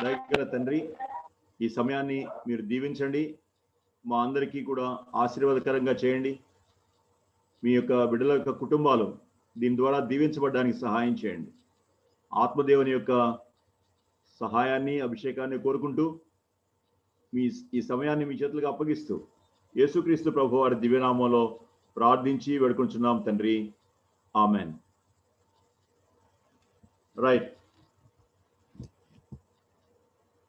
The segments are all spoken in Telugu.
దయగల తండ్రి, ఈ సమయాన్ని మీరు దీవించండి, మా అందరికీ కూడా ఆశీర్వాదకరంగా చేయండి. మీ యొక్క బిడ్డల యొక్క కుటుంబాలు దీని ద్వారా దీవించబడడానికి సహాయం చేయండి. ఆత్మదేవుని యొక్క సహాయాన్ని, అభిషేకాన్ని కోరుకుంటూ ఈ సమయాన్ని మీ చేతులకు అప్పగిస్తూ యేసుక్రీస్తు ప్రభు వారి దివ్యనామంలో ప్రార్థించి వేడుకుంటున్నాం తండ్రి, ఆమెన్. రైట్,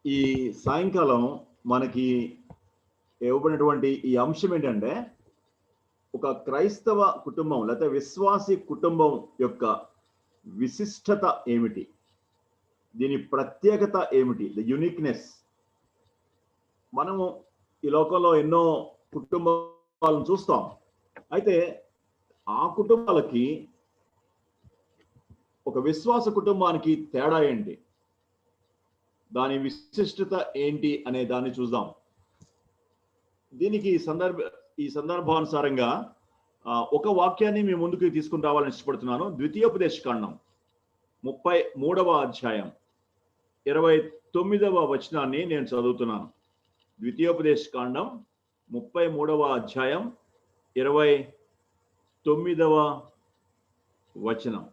ఈ సాయంకాలం మనకి ఇవ్వబడినటువంటి ఈ అంశం ఏంటంటే, ఒక క్రైస్తవ కుటుంబం లేకపోతే విశ్వాసి కుటుంబం యొక్క విశిష్టత ఏమిటి, దీని ప్రత్యేకత ఏమిటి, ద యూనిక్నెస్. మనము ఈ లోకంలో ఎన్నో కుటుంబాలను చూస్తాం. అయితే ఆ కుటుంబాలకి ఒక విశ్వాస కుటుంబానికి తేడా ఏంటి, దాని విశిష్టత ఏంటి అనే దాన్ని చూద్దాం. దీనికి ఈ సందర్భానుసారంగా ఒక వాక్యాన్ని మీ ముందుకు తీసుకుని రావాలని ఇష్టపడుతున్నాను. ద్వితీయోపదేశకాండం 33వ అధ్యాయం 29వ వచనాన్ని నేను చదువుతున్నాను. ద్వితీయోపదేశకాండం 33వ అధ్యాయం 29వ వచనం.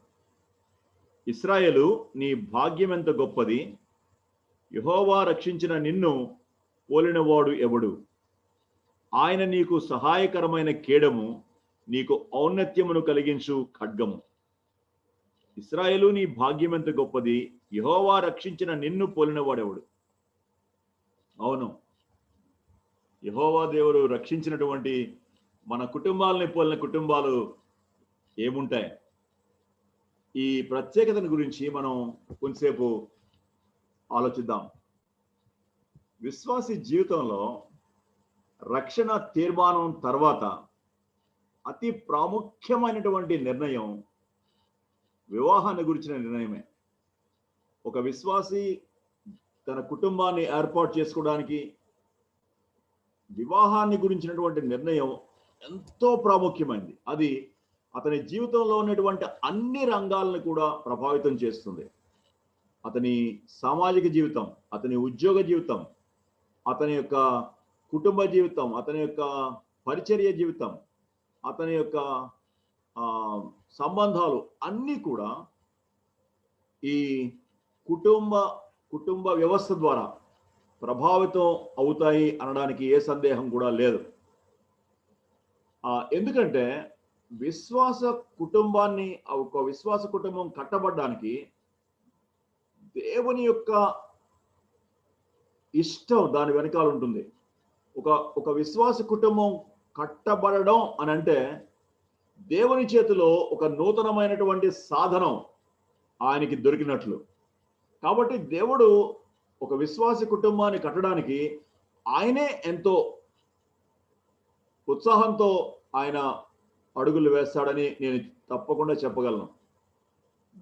ఇశ్రాయేలు, నీ భాగ్యం ఎంత గొప్పది, యెహోవా రక్షించిన నిన్ను పోలినవాడు ఎవడు? ఆయన నీకు సహాయకరమైన కేడము, నీకు ఔన్నత్యమును కలిగించు ఖడ్గము. ఇశ్రాయేలు, నీ భాగ్యం ఎంత గొప్పది, యెహోవా రక్షించిన నిన్ను పోలినవాడెవడు? అవును, యెహోవా దేవుడు రక్షించినటువంటి మన కుటుంబాలని పోలిన కుటుంబాలు ఏముంటాయి? ఈ ప్రత్యేకతను గురించి మనం కొంతసేపు ఆలోచిద్దాం. విశ్వాసి జీవితంలో రక్షణ తీర్మానం తర్వాత అతి ప్రాముఖ్యమైనటువంటి నిర్ణయం వివాహాన్ని గురించిన నిర్ణయమే. ఒక విశ్వాసి తన కుటుంబాన్ని ఏర్పాటు చేసుకోవడానికి వివాహాన్ని గురించినటువంటి నిర్ణయం ఎంతో ప్రాముఖ్యమైనది. అది అతని జీవితంలో ఉన్నటువంటి అన్ని రంగాలను కూడా ప్రభావితం చేస్తుంది. అతని సామాజిక జీవితం, అతని ఉద్యోగ జీవితం, అతని యొక్క కుటుంబ జీవితం, అతని యొక్క పరిచర్య జీవితం, అతని యొక్క సంబంధాలు అన్నీ కూడా ఈ కుటుంబ వ్యవస్థ ద్వారా ప్రభావితం అవుతాయి అనడానికి ఏ సందేహం కూడా లేదు. ఎందుకంటే విశ్వాస కుటుంబాన్ని, ఒక విశ్వాస కుటుంబం కట్టబడడానికి దేవుని యొక్క ఇష్టం దాని వెనకాల ఉంటుంది. ఒక విశ్వాస కుటుంబం కట్టబడడం అని అంటే దేవుని చేతిలో ఒక నూతనమైనటువంటి సాధనం ఆయనకి దొరికినట్లు. కాబట్టి దేవుడు ఒక విశ్వాస కుటుంబాన్ని కట్టడానికి ఆయనే ఎంతో ఉత్సాహంతో ఆయన అడుగులు వేస్తాడని నేను తప్పకుండా చెప్పగలను.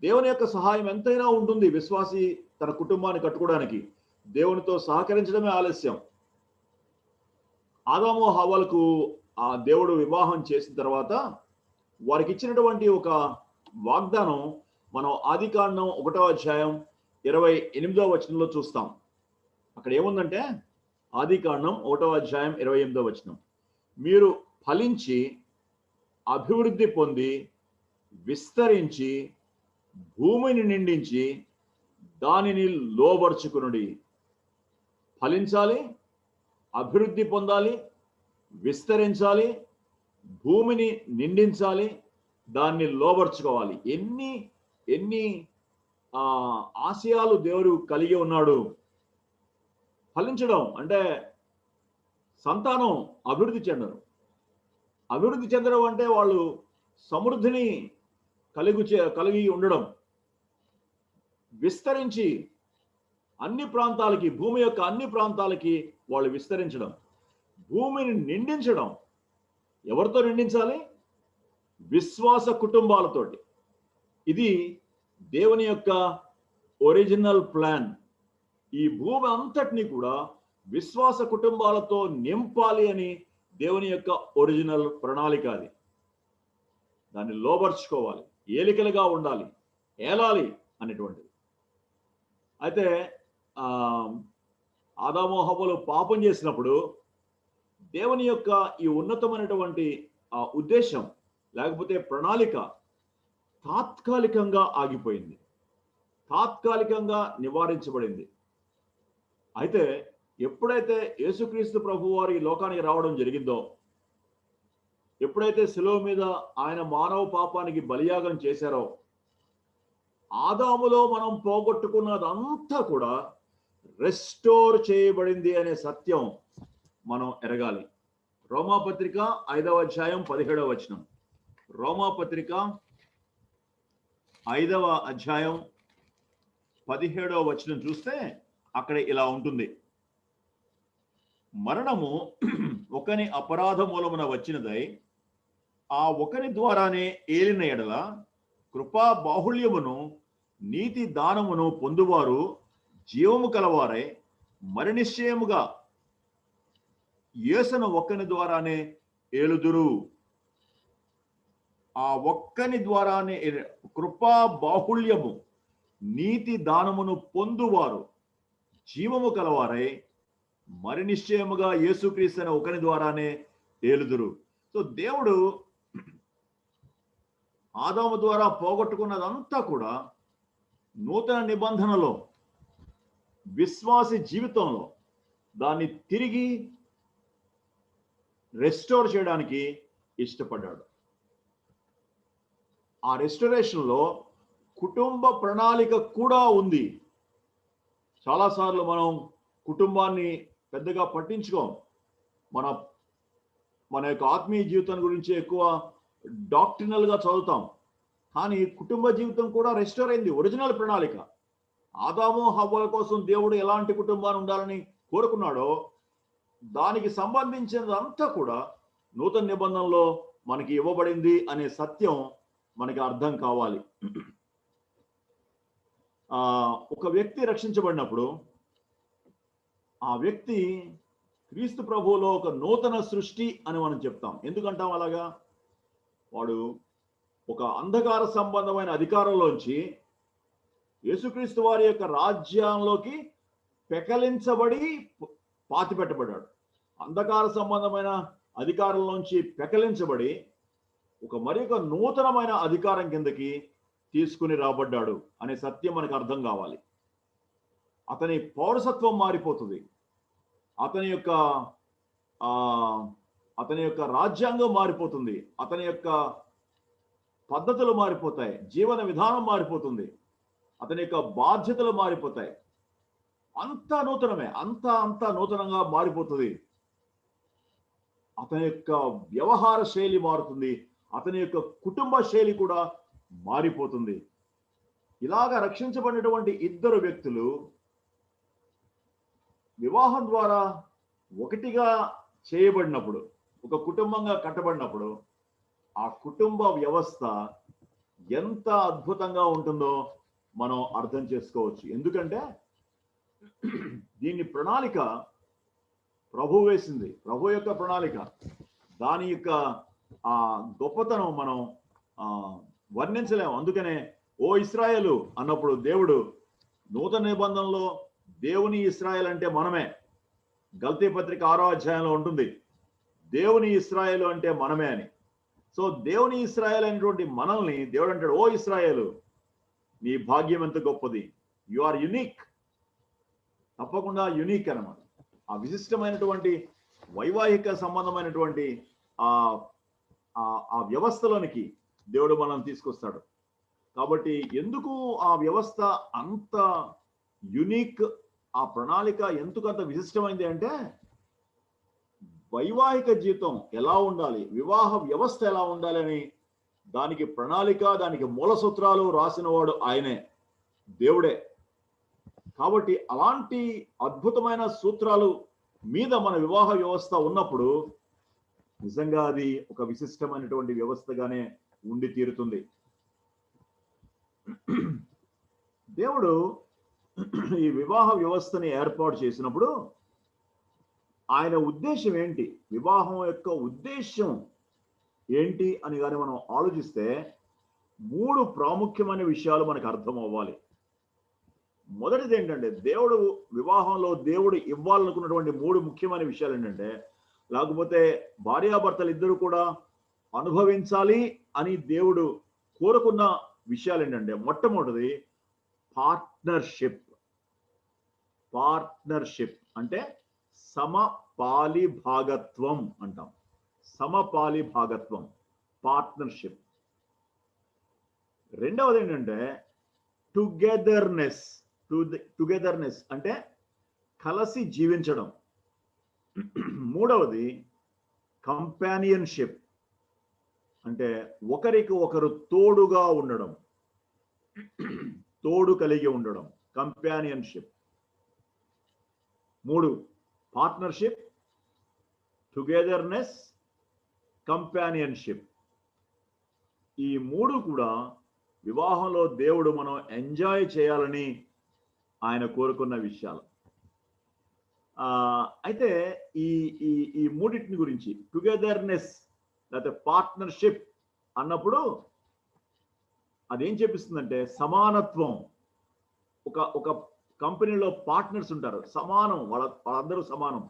దేవుని యొక్క సహాయం ఎంతైనా ఉంటుంది విశ్వాసి తన కుటుంబాన్ని కట్టుకోవడానికి. దేవునితో సహకరించడమే ఆలస్యం. ఆదాము హవ్వలకు ఆ దేవుడు వివాహం చేసిన తర్వాత వారికి ఇచ్చినటువంటి ఒక వాగ్దానం మనం ఆదికాండం 1వ అధ్యాయం 28వ వచనంలో చూస్తాం. అక్కడ ఏముందంటే, ఆదికాండం 1వ అధ్యాయం 28వ వచనం, మీరు ఫలించి అభివృద్ధి పొంది విస్తరించి భూమిని నిండించి దానిని లోబర్చుకునుడి. ఫలించాలి, అభివృద్ధి పొందాలి, విస్తరించాలి, భూమిని నిండించాలి, దాన్ని లోబర్చుకోవాలి. ఎన్ని ఆశయాలు దేవుడు కలిగి ఉన్నాడు. ఫలించడం అంటే సంతానం అభివృద్ధి చెందడం. అభివృద్ధి చెందడం అంటే వాళ్ళు సమృద్ధిని కలిగి ఉండడం. విస్తరించి అన్ని ప్రాంతాలకి, భూమి యొక్క అన్ని ప్రాంతాలకి వాళ్ళు విస్తరించడం. భూమిని నిండించడం. ఎవరితో నిండించాలి? విశ్వాస కుటుంబాలతోటి. ఇది దేవుని యొక్క ఒరిజినల్ ప్లాన్. ఈ భూమి అంతటిని కూడా విశ్వాస కుటుంబాలతో నింపాలి అని దేవుని యొక్క ఒరిజినల్ ప్రణాళిక. అది దాన్ని లోబర్చుకోవాలి, ఏలికలుగా ఉండాలి, ఏలాలి అనేటువంటిది. అయితే ఆ ఆదాము హవ్వలు పాపం చేసినప్పుడు దేవుని యొక్క ఈ ఉన్నతమైనటువంటి ఉద్దేశం లేకపోతే ప్రణాళిక తాత్కాలికంగా ఆగిపోయింది, తాత్కాలికంగా నివారించబడింది. అయితే ఎప్పుడైతే యేసుక్రీస్తు ప్రభు వారి లోకానికి రావడం జరిగిందో, ఎప్పుడైతే శిలువ మీద ఆయన మానవ పాపానికి బలియాగం చేశారో, ఆదాములో మనం పోగొట్టుకున్నదంతా కూడా రెస్టోర్ చేయబడింది అనే సత్యం మనం ఎరగాలి. రోమాపత్రిక 5వ అధ్యాయం 17వ వచనం. రోమాపత్రిక 5వ అధ్యాయం 17వ వచనం చూస్తే అక్కడ ఇలా ఉంటుంది: మరణము ఒకని అపరాధ మూలమున వచ్చినదై ఆ ఒకని ద్వారానే ఏలిన ఎడల కృపా బాహుళ్యమును నీతి దానమును పొందువారు జీవము కలవారై మరి నిశ్చయముగా యేసును ఒక్కని ద్వారానే ఏలుదురు. ఆ ఒక్కని ద్వారానే కృపా బాహుళ్యము నీతి దానమును పొందువారు జీవము కలవారై మరి నిశ్చయముగా యేసుక్రీస్తు అనే ఒకని ద్వారానే ఏలుదురు. సో దేవుడు ఆదాము ద్వారా పోగొట్టుకున్నదంతా కూడా నూతన నిబంధనలో విశ్వాసి జీవితంలో దాన్ని తిరిగి రెస్టోర్ చేయడానికి ఇష్టపడ్డాడు. ఆ రెస్టోరేషన్లో కుటుంబ ప్రణాళిక కూడా ఉంది. చాలాసార్లు మనం కుటుంబాన్ని పెద్దగా పట్టించుకోం. మన యొక్క ఆత్మీయ జీవితం గురించి ఎక్కువ డాక్ట్రినల్గా చదువుతాం. కానీ కుటుంబ జీవితం కూడా రెస్టోర్ అయింది. ఒరిజినల్ ప్రణాళిక, ఆదాము హవ్వల కోసం దేవుడు ఎలాంటి కుటుంబాన్ని ఉండాలని కోరుకున్నాడో దానికి సంబంధించినదంతా కూడా నూతన నిబంధనలో మనకి ఇవ్వబడింది అనే సత్యం మనకి అర్థం కావాలి. ఒక వ్యక్తి రక్షించబడినప్పుడు ఆ వ్యక్తి క్రీస్తు ప్రభువులో ఒక నూతన సృష్టి అని మనం చెప్తాం. ఎందుకంటాం అలాగా? వాడు ఒక అంధకార సంబంధమైన అధికారంలోంచి యేసుక్రీస్తు వారి యొక్క రాజ్యంలోకి పెకలించబడి పాతిపెట్టబడ్డాడు. అంధకార సంబంధమైన అధికారంలోంచి పెకలించబడి మరి ఒక నూతనమైన అధికారం కిందకి తీసుకుని రాబడ్డాడు అనే సత్యం మనకు అర్థం కావాలి. అతని పౌరసత్వం మారిపోతుంది, అతని యొక్క రాజ్యాంగం మారిపోతుంది, అతని యొక్క పద్ధతులు మారిపోతాయి, జీవన విధానం మారిపోతుంది, అతని యొక్క బాధ్యతలు మారిపోతాయి. అంతా నూతనమే, అంతా నూతనంగా మారిపోతుంది. అతని యొక్క వ్యవహార శైలి మారుతుంది, అతని యొక్క కుటుంబ శైలి కూడా మారిపోతుంది. ఇలాగా రక్షించబడినటువంటి ఇద్దరు వ్యక్తులు వివాహం ద్వారా ఒకటిగా చేయబడినప్పుడు, ఒక కుటుంబంగా కట్టబడినప్పుడు ఆ కుటుంబ వ్యవస్థ ఎంత అద్భుతంగా ఉంటుందో మనం అర్థం చేసుకోవచ్చు. ఎందుకంటే దీని ప్రణాళిక ప్రభు వేసింది, ప్రభు యొక్క ప్రణాళిక. దాని యొక్క గొప్పతనం మనం వర్ణించలేము. అందుకనే ఓ ఇశ్రాయేలు అన్నప్పుడు దేవుడు నూతన నిబంధనలో దేవుని ఇశ్రాయేల్ అంటే మనమే. గల్తీ పత్రిక 6వ అధ్యాయంలో ఉంటుంది, దేవుని ఇశ్రాయేలు అంటే మనమే అని. సో దేవుని ఇశ్రాయేల్ అనేటువంటి మనల్ని దేవుడు అంటాడు, ఓ ఇశ్రాయేలు నీ భాగ్యం ఎంత గొప్పది, యు ఆర్ యునిక్. తప్పకుండా యునిక్ అన్నమాట. ఆ విశిష్టమైనటువంటి వైవాహిక సంబంధమైనటువంటి ఆ వ్యవస్థలోనికి దేవుడు మనల్ని తీసుకొస్తాడు. కాబట్టి ఎందుకు ఆ వ్యవస్థ అంత యునిక్, ఆ ప్రణాళిక ఎందుకు అంత విశిష్టమైంది అంటే వైవాహిక జీవితం ఎలా ఉండాలి, వివాహ వ్యవస్థ ఎలా ఉండాలి అని దానికి ప్రణాళిక, దానికి మూల సూత్రాలు రాసిన వాడు ఆయనే, దేవుడే. కాబట్టి అలాంటి అద్భుతమైన సూత్రాలు మీద మన వివాహ వ్యవస్థ ఉన్నప్పుడు నిజంగా అది ఒక విశిష్టమైనటువంటి వ్యవస్థగానే ఉండి తీరుతుంది. దేవుడు ఈ వివాహ వ్యవస్థని ఏర్పాటు చేసినప్పుడు ఆయన ఉద్దేశం ఏంటి, వివాహం యొక్క ఉద్దేశం ఏంటి అని కానీ మనం ఆలోచిస్తే 3 ప్రాముఖ్యమైన విషయాలు మనకు అర్థం అవ్వాలి. మొదటిది ఏంటంటే దేవుడు వివాహంలో దేవుడు ఇవ్వాలనుకున్నటువంటి 3 ముఖ్యమైన విషయాలు ఏంటంటే, లేకపోతే భార్యాభర్తలు ఇద్దరు కూడా అనుభవించాలి అని దేవుడు కోరుకున్న విషయాలు ఏంటంటే, మొట్టమొదటిది పార్ట్నర్షిప్. పార్ట్నర్షిప్ అంటే సమపాలి భాగత్వం అంటాం. సమపాలి భాగత్వం, పార్ట్నర్షిప్. రెండవది ఏంటంటే టుగెదర్నెస్. టుగెదర్నెస్ అంటే కలిసి జీవించడం. మూడవది కంపానియన్షిప్ అంటే ఒకరికి ఒకరు తోడుగా ఉండడం, తోడు కలిగి ఉండడం, కంపానియన్షిప్. 3 partnership, togetherness, companionship. ఈ 3 కూడా వివాహంలో దేవుడు మనం ఎంజాయ్ చేయాలని ఆయన కోరుకున్న విషయాలు. అయితే ఈ ఈ ఈ మూడింటిని గురించి, టుగెదర్నెస్ లేకపోతే పార్ట్నర్షిప్ అన్నప్పుడు అదేం చెప్పిస్తుందంటే సమానత్వం. ఒక కంపెనీలో పార్ట్నర్స్ ఉంటారు, సమానం, వాళ్ళందరూ సమానం.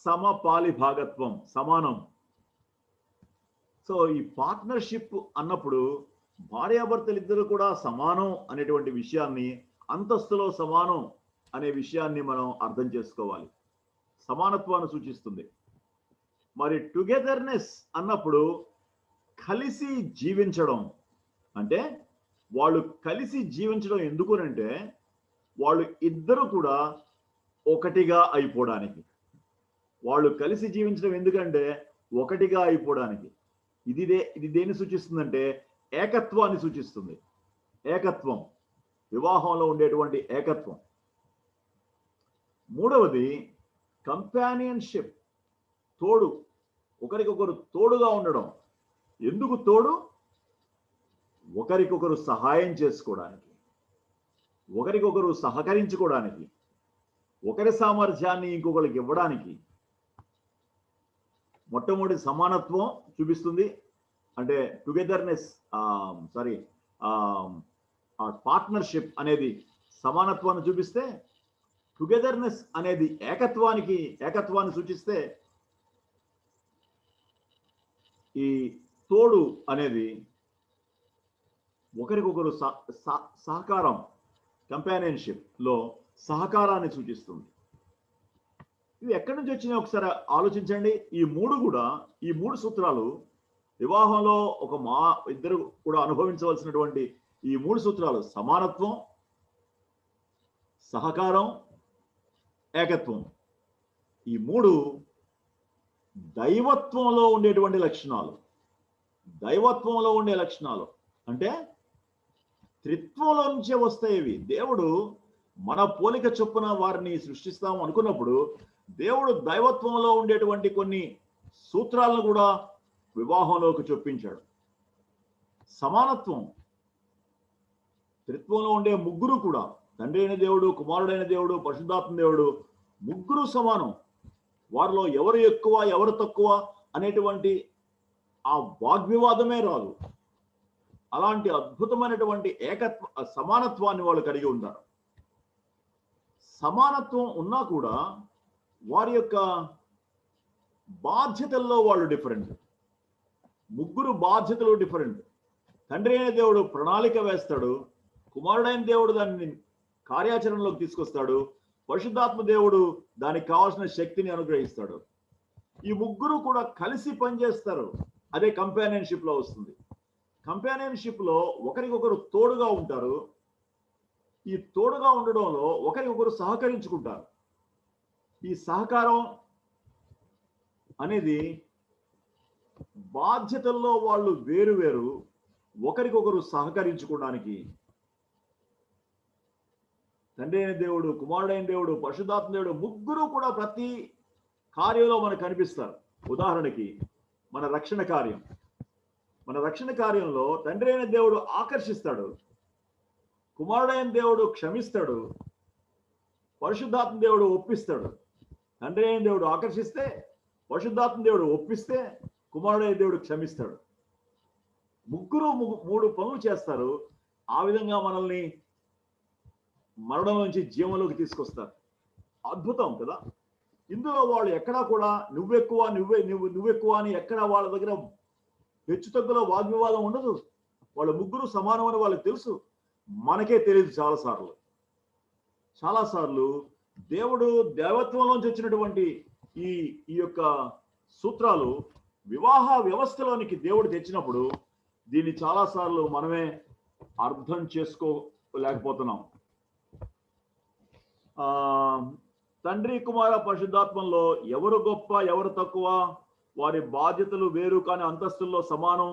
సమపాలి భాగత్వం, సమానం. సో ఈ పార్ట్నర్షిప్ అన్నప్పుడు భార్యాభర్తలు ఇద్దరు కూడా సమానం అనేటువంటి విషయాన్ని, అంతస్తులో సమానం అనే విషయాన్ని మనం అర్థం చేసుకోవాలి. సమానత్వాన్ని సూచిస్తుంది. మరి టుగెదర్నెస్ అన్నప్పుడు కలిసి జీవించడం. అంటే వాళ్ళు కలిసి జీవించడం ఎందుకునంటే వాళ్ళు ఇద్దరు కూడా ఒకటిగా అయిపోవడానికి. వాళ్ళు కలిసి జీవించడం ఎందుకంటే ఒకటిగా అయిపోవడానికి. ఇది దేన్ని సూచిస్తుందంటే ఏకత్వాన్ని సూచిస్తుంది. ఏకత్వం, వివాహంలో ఉండేటువంటి ఏకత్వం. మూడవది కంపానియన్షిప్, తోడు, ఒకరికొకరు తోడుగా ఉండడం. ఎందుకు తోడు? ఒకరికొకరు సహాయం చేసుకోవడానికి, ఒకరికొకరు సహకరించుకోవడానికి, ఒకరి సామర్థ్యాన్ని ఇంకొకరికి ఇవ్వడానికి. మొట్టమొదటి సమానత్వం చూపిస్తుంది, అంటే టుగెదర్నెస్, పార్ట్నర్షిప్ అనేది సమానత్వాన్ని చూపిస్తే, టుగెదర్నెస్ అనేది ఏకత్వాన్ని సూచిస్తే, ఈ తోడు అనేది ఒకరికొకరు సహకారం, కంపానియన్షిప్ లో సహకారాన్ని సూచిస్తుంది. ఇవి ఎక్కడి నుంచి వచ్చినాయి ఒకసారి ఆలోచించండి. ఈ మూడు సూత్రాలు వివాహంలో ఇద్దరు కూడా అనుభవించవలసినటువంటి ఈ 3 సూత్రాలు: సమానత్వం, సహకారం, ఏకత్వం. ఈ 3 దైవత్వంలో ఉండేటువంటి లక్షణాలు. దైవత్వంలో ఉండే లక్షణాలు అంటే త్రిత్వంలో నుంచే వస్తాయి ఇవి. దేవుడు మన పోలిక చొప్పున వారిని సృష్టిస్తాము అనుకున్నప్పుడు దేవుడు దైవత్వంలో ఉండేటువంటి కొన్ని సూత్రాలను కూడా వివాహంలోకి చొప్పించాడు. సమానత్వం, త్రిత్వంలో ఉండే ముగ్గురు కూడా, తండ్రి అయిన దేవుడు, కుమారుడైన దేవుడు, పరిశుద్ధాత్మ దేవుడు, ముగ్గురు సమానం. వారిలో ఎవరు ఎక్కువ ఎవరు తక్కువ అనేటువంటి ఆ వాగ్వివాదమే రాదు. అలాంటి అద్భుతమైనటువంటి సమానత్వాన్ని వాళ్ళు కలిగి ఉంటారు. సమానత్వం ఉన్నా కూడా వారి యొక్క బాధ్యతల్లో వాళ్ళు డిఫరెంట్. ముగ్గురు బాధ్యతలు డిఫరెంట్. తండ్రి అయిన దేవుడు ప్రణాళిక వేస్తాడు, కుమారుడైన దేవుడు దాన్ని కార్యాచరణలోకి తీసుకొస్తాడు, పరిశుద్ధాత్మ దేవుడు దానికి కావాల్సిన శక్తిని అనుగ్రహిస్తాడు. ఈ ముగ్గురు కూడా కలిసి పనిచేస్తారు. అదే కంపానియన్షిప్ లో వస్తుంది. కంపానియన్షిప్ లో ఒకరికొకరు తోడుగా ఉంటారు. ఈ తోడుగా ఉండడంలో ఒకరికొకరు సహకరించుకుంటారు. ఈ సహకారం అనేది బాధ్యతల్లో వాళ్ళు వేరు ఒకరికొకరు సహకరించుకోవడానికి. తండ్రి అయిన దేవుడు, కుమారుడైన దేవుడు, పరిశుద్ధాత్మ దేవుడు ముగ్గురు కూడా ప్రతి కార్యంలో మనకు కనిపిస్తారు. ఉదాహరణకి మన రక్షణ కార్యంలో తండ్రి అయిన దేవుడు ఆకర్షిస్తాడు, కుమారుడైన దేవుడు క్షమిస్తాడు, పరిశుద్ధాత్మ దేవుడు ఒప్పిస్తాడు. తండ్రి అయిన దేవుడు ఆకర్షిస్తే, పరిశుద్ధాత్మ దేవుడు ఒప్పిస్తే, కుమారుడైన దేవుడు క్షమిస్తాడు. ముగ్గురు 3 పనులు చేస్తారు. ఆ విధంగా మనల్ని మరణం నుంచి జీవంలోకి తీసుకొస్తారు. అద్భుతం కదా. ఇందులో వాళ్ళు ఎక్కడా కూడా నువ్వెక్కువ నువ్వెక్కువ అని ఎక్కడా వాళ్ళ దగ్గర హెచ్చు తగ్గులో వాగ్వివాదం ఉండదు. వాళ్ళ ముగ్గురు సమానం అని వాళ్ళకి తెలుసు, మనకే తెలియదు. చాలాసార్లు దేవుడు దేవత్వంలోంచి వచ్చినటువంటి ఈ యొక్క సూత్రాలు వివాహ వ్యవస్థలోనికి దేవుడు తెచ్చినప్పుడు దీన్ని చాలాసార్లు మనమే అర్థం చేసుకోలేకపోతున్నాం. తండ్రి కుమార పరిశుద్ధాత్మంలో ఎవరు గొప్ప ఎవరు తక్కువ, వారి బాధ్యతలు వేరు కానీ అంతస్తుల్లో సమానం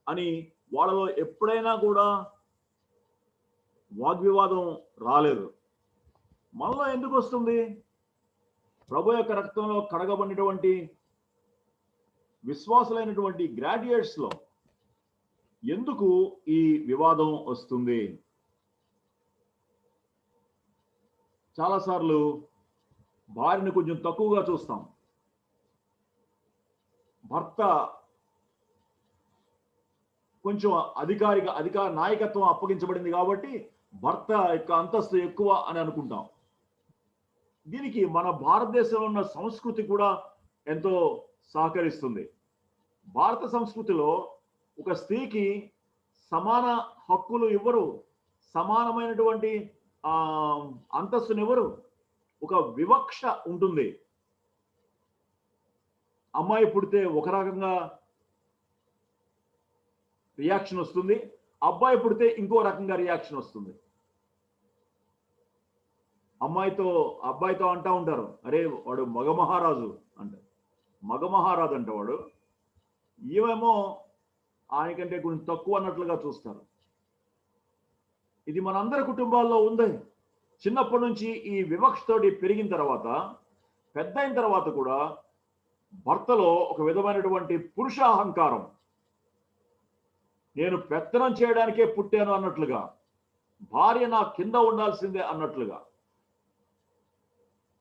అని వాళ్ళలో ఎప్పుడైనా కూడా వాగ్వివాదం రాలేదు. మనలో ఎందుకు వస్తుంది? ప్రభు యొక్క రక్తంలో కడగబడినటువంటి విశ్వాసులైనటువంటి గ్రాడ్యుయేట్స్ లో ఎందుకు ఈ వివాదం వస్తుంది? చాలాసార్లు భార్యను కొంచెం తక్కువగా చూస్తాం. భర్త కొంచెం అధికార నాయకత్వం అప్పగించబడింది కాబట్టి భర్త యొక్క అంతస్తు ఎక్కువ అని అనుకుంటాం. దీనికి మన భారతదేశంలో ఉన్న సంస్కృతి కూడా ఎంతో సహకరిస్తుంది. భారత సంస్కృతిలో ఒక స్త్రీకి సమాన హక్కులు ఇవ్వరు, సమానమైనటువంటి అంతస్తునివ్వరు. ఒక వివక్ష ఉంటుంది. అమ్మాయి పుడితే ఒక రకంగా రియాక్షన్ వస్తుంది, అబ్బాయి పుడితే ఇంకో రకంగా రియాక్షన్ వస్తుంది. అబ్బాయితో అంటా ఉంటారు, అరే వాడు మగమహారాజు అంటారు. మగమహారాజు అంట వాడు. ఏమేమో ఆయనకంటే కొంచెం తక్కువ అన్నట్లుగా చూస్తారు. ఇది మనందరి కుటుంబాల్లో ఉంది. చిన్నప్పటి నుంచి ఈ వివక్షతోటి పెరిగిన తర్వాత పెద్ద అయిన తర్వాత కూడా భర్తలో ఒక విధమైనటువంటి పురుషాహంకారం, నేను పెత్తనం చేయడానికే పుట్టాను అన్నట్లుగా, భార్య నా కింద ఉండాల్సిందే అన్నట్లుగా.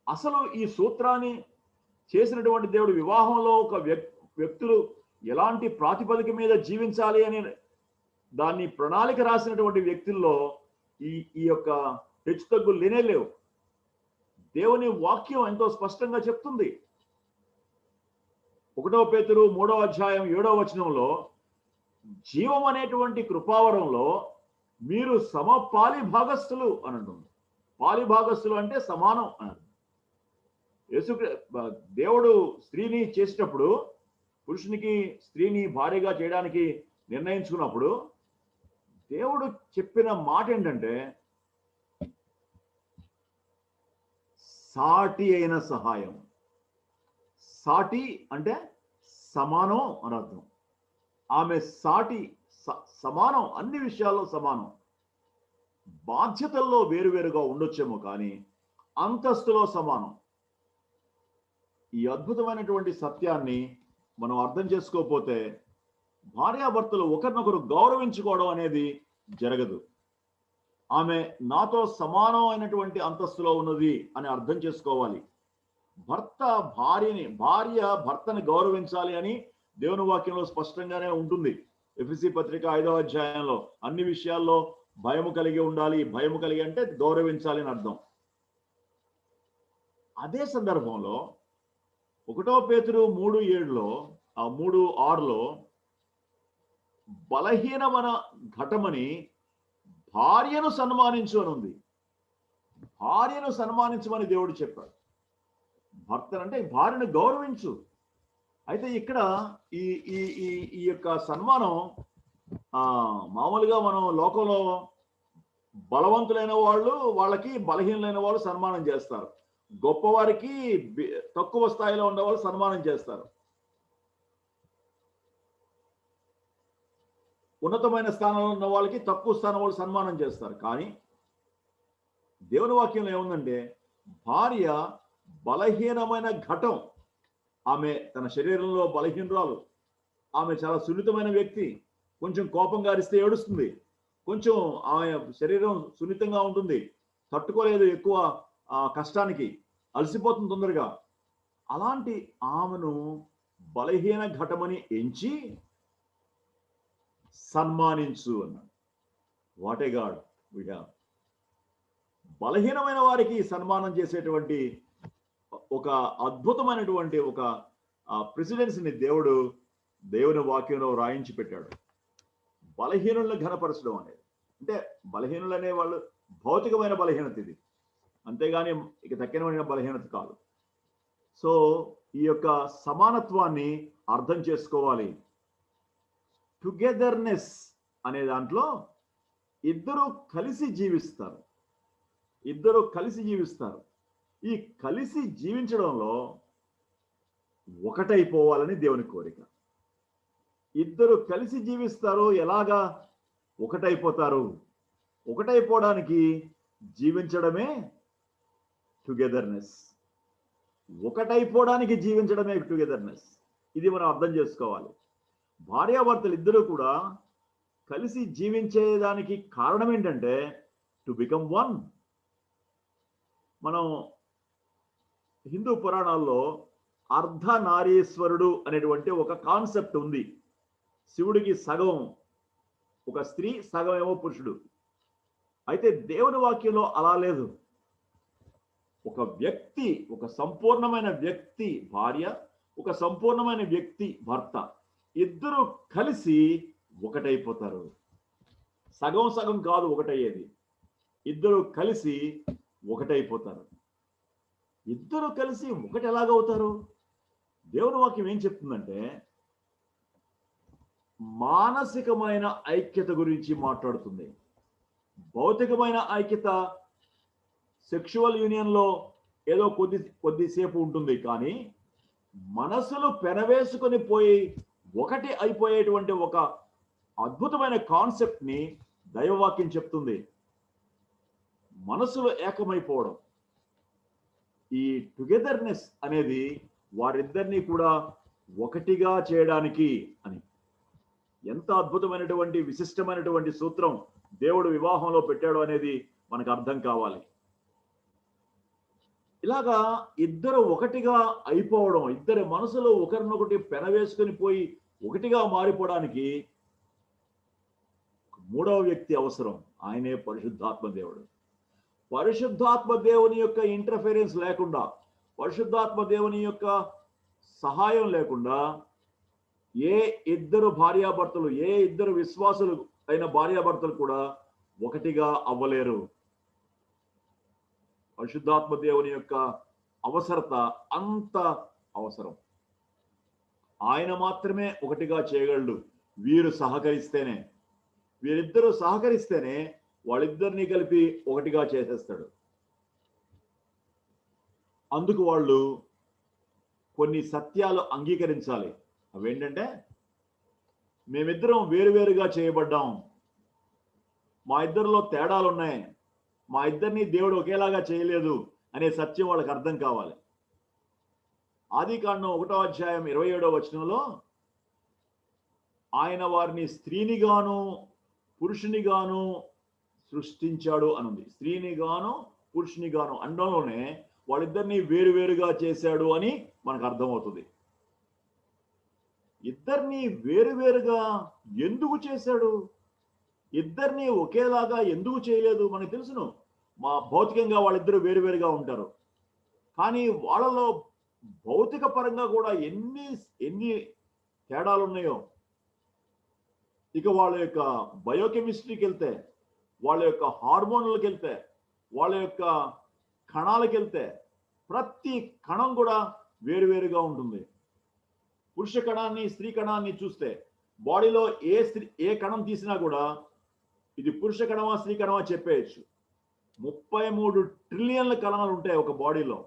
అసలు ఈ సూత్రాన్ని చేసినటువంటి దేవుడు వివాహంలో ఒక వ్యక్తులు ఎలాంటి ప్రాతిపదిక మీద జీవించాలి అని దాన్ని ప్రణాళిక రాసినటువంటి వ్యక్తుల్లో ఈ యొక్క హెచ్చుతగ్గులు లేనేలేవు. దేవుని వాక్యం ఎంతో స్పష్టంగా చెప్తుంది. 1 పేతురు 3వ అధ్యాయం 7వ వచనంలో జీవం అనేటువంటి కృపావరంలో మీరు సమపాలి భాగస్థులు అని అంటుంది. పాలి భాగస్థులు అంటే సమానం అని. దేవుడు స్త్రీని చేసేటప్పుడు, పురుషునికి స్త్రీని భార్యగా చేయడానికి నిర్ణయించుకున్నప్పుడు దేవుడు చెప్పిన మాట ఏంటంటే సాటి అయిన సహాయం. సాటి అంటే సమానం అని అర్థం. ఆమె సాటి, సమానం, అన్ని విషయాల్లో సమానం. బాధ్యతల్లో వేరువేరుగా ఉండొచ్చేమో కానీ అంతస్తులో సమానం. ఈ అద్భుతమైనటువంటి సత్యాన్ని మనం అర్థం చేసుకోకపోతే భార్యాభర్తలు ఒకరినొకరు గౌరవించుకోవడం అనేది జరగదు. ఆమె నాతో సమానం అయినటువంటి అంతస్తులో ఉన్నది అని అర్థం చేసుకోవాలి. భార్య భర్తని గౌరవించాలి అని దేవుని వాక్యంలో స్పష్టంగానే ఉంటుంది. ఎఫెసీ పత్రిక 5వ అధ్యాయంలో అన్ని విషయాల్లో భయము కలిగి ఉండాలి. భయము కలిగి అంటే గౌరవించాలి అని అర్థం. అదే సందర్భంలో 1 పేతురు 3:7లో 3:6లో బలహీనమైన ఘటమని భార్యను సన్మానించు అని ఉంది. భార్యను సన్మానించమని దేవుడు చెప్పాడు. భర్తనంటే భార్యను గౌరవించు. అయితే ఇక్కడ ఈ యొక్క సన్మానం మామూలుగా మనం లోకంలో బలవంతులైన వాళ్ళకి బలహీనమైన వాళ్ళు సన్మానం చేస్తారు. గొప్పవారికి తక్కువ స్థాయిలో ఉన్న వాళ్ళు సన్మానం చేస్తారు. ఉన్నతమైన స్థానంలో ఉన్న వాళ్ళకి తక్కువ స్థానం వాళ్ళు సన్మానం చేస్తారు. కానీ దేవుని వాక్యంలో ఏముందంటే భార్య బలహీనమైన ఘటం. ఆమె తన శరీరంలో బలహీనరాలు. ఆమె చాలా సున్నితమైన వ్యక్తి. కొంచెం కోపం గారిస్తే ఏడుస్తుంది. కొంచెం ఆమె శరీరం సున్నితంగా ఉంటుంది, తట్టుకోలేదు ఎక్కువ కష్టానికి, అలసిపోతుంది తొందరగా. అలాంటి ఆమెను బలహీన ఘటమని ఎంచి సన్మానించు అన్నాడు. What a god we have. బలహీనమైన వారికి సన్మానం చేసేటువంటి ఒక అద్భుతమైనటువంటి ఒక ప్రెసిడెన్సీని దేవుని వాక్యంలో రాయించి పెట్టాడు. బలహీనులను ఘనపరచడం అనేది, అంటే బలహీనులు అనే వాళ్ళు భౌతికమైన బలహీనత ఇది, అంతేగాని ఇక తక్కినమైన బలహీనత కాదు. సో ఈ యొక్క సమానత్వాన్ని అర్థం చేసుకోవాలి. టుగెదర్నెస్ అనే దాంట్లో ఇద్దరు కలిసి జీవిస్తారు. ఈ కలిసి జీవించడంలో ఒకటైపోవాలని దేవుని కోరిక. ఇద్దరు కలిసి జీవిస్తారు. ఎలాగా ఒకటైపోతారు? ఒకటైపోవడానికి జీవించడమే టుగెదర్నెస్. ఒకటైపోవడానికి జీవించడమే టుగెదర్నెస్. ఇది మనం అర్థం చేసుకోవాలి. భార్యాభర్తలు ఇద్దరు కూడా కలిసి జీవించేదానికి కారణం ఏంటంటే టు బికమ్ వన్. మనం హిందూ పురాణాల్లో అర్ధనారీశ్వరుడు అనేటువంటి ఒక కాన్సెప్ట్ ఉంది. శివుడికి సగం ఒక స్త్రీ, సగం ఏమో పురుషుడు. అయితే దేవుని వాక్యంలో అలా లేదు. ఒక వ్యక్తి, ఒక సంపూర్ణమైన వ్యక్తి భార్య, ఒక సంపూర్ణమైన వ్యక్తి భర్త, ఇద్దరు కలిసి ఒకటైపోతారు. సగం సగం కాదు ఒకటయ్యేది, ఇద్దరు కలిసి ఒకటైపోతారు. ఇద్దరు కలిసి ఒకటి ఎలాగవుతారు? దేవుని వాక్యం ఏం చెప్తుందంటే మానసికమైన ఐక్యత గురించి మాట్లాడుతుంది. భౌతికమైన ఐక్యత సెక్షువల్ యూనియన్లో ఏదో కొద్దిసేపు ఉంటుంది, కానీ మనసులు పెనవేసుకొని పోయి ఒకటి అయిపోయేటువంటి ఒక అద్భుతమైన కాన్సెప్ట్ ని దైవవాక్యం చెప్తుంది. మనసులు ఏకమైపోవడం, ఈ టుగెదర్నెస్ అనేది వారిద్దరినీ కూడా ఒకటిగా చేయడానికి అని. ఎంత అద్భుతమైనటువంటి విశిష్టమైనటువంటి సూత్రం దేవుడు వివాహంలో పెట్టాడు అనేది మనకు అర్థం కావాలి. ఇలాగా ఇద్దరు ఒకటిగా అయిపోవడం, ఇద్దరి మనసులో ఒకరినొకటి పెనవేసుకొని పోయి ఒకటిగా మారిపోవడానికి మూడవ వ్యక్తి అవసరం. ఆయనే పరిశుద్ధాత్మ దేవుడు. పరిశుద్ధాత్మ దేవుని యొక్క ఇంటర్ఫీరెన్స్ లేకుండా, పరిశుద్ధాత్మ దేవుని యొక్క సహాయం లేకుండా ఏ ఇద్దరు భార్యాభర్తలు, ఏ ఇద్దరు విశ్వాసులు అయిన భార్యాభర్తలు కూడా ఒకటిగా అవ్వలేరు. పరిశుద్ధాత్మ దేవుని యొక్క అవసరత అంత అవసరం. ఆయన మాత్రమే ఒకటిగా చేయగలడు. వీరిద్దరూ సహకరిస్తేనే వాళ్ళిద్దరినీ కలిపి ఒకటిగా చేసేస్తాడు. అందుకు వాళ్ళు కొన్ని సత్యాలు అంగీకరించాలి. అవేంటంటే, మేమిద్దరం వేరువేరుగా చేయబడ్డాం, మా ఇద్దరిలో తేడాలు ఉన్నాయి, మా ఇద్దరిని దేవుడు ఒకేలాగా చేయలేదు అనే సత్యం వాళ్ళకి అర్థం కావాలి. ఆదికాండం 1వ అధ్యాయం 27వ వచనంలో ఆయన వారిని స్త్రీనిగాను పురుషునిగాను సృష్టించాడు అనుంది. స్త్రీనిగాను పురుషునిగాను అండంలోనే వాళ్ళిద్దరిని వేరువేరుగా చేశాడు అని మనకు అర్థమవుతుంది. ఇద్దరిని వేరువేరుగా ఎందుకు చేశాడు? ఇద్దరిని ఒకేలాగా ఎందుకు చేయలేదు? మనకు తెలుసును, మా భౌతికంగా వాళ్ళిద్దరు వేరువేరుగా ఉంటారు, కానీ వాళ్ళలో భౌతిక పరంగా కూడా ఎన్ని తేడాలు ఉన్నాయో. ఇక వాళ్ళ యొక్క బయోకెమిస్ట్రీకి వెళ్తే, వాళ్ళ యొక్క హార్మోన్లకు వెళ్తే, వాళ్ళ యొక్క కణాలకు వెళ్తే, ప్రతి కణం కూడా వేరువేరుగా ఉంటుంది. పురుష కణాన్ని, స్త్రీ కణాన్ని చూస్తే బాడీలో ఏ కణం తీసినా కూడా ఇది పురుష కణమా స్త్రీ కణమా చెప్పేయచ్చు. 33 ట్రిలియన్ల కణాలు ఉంటాయి ఒక బాడీలో.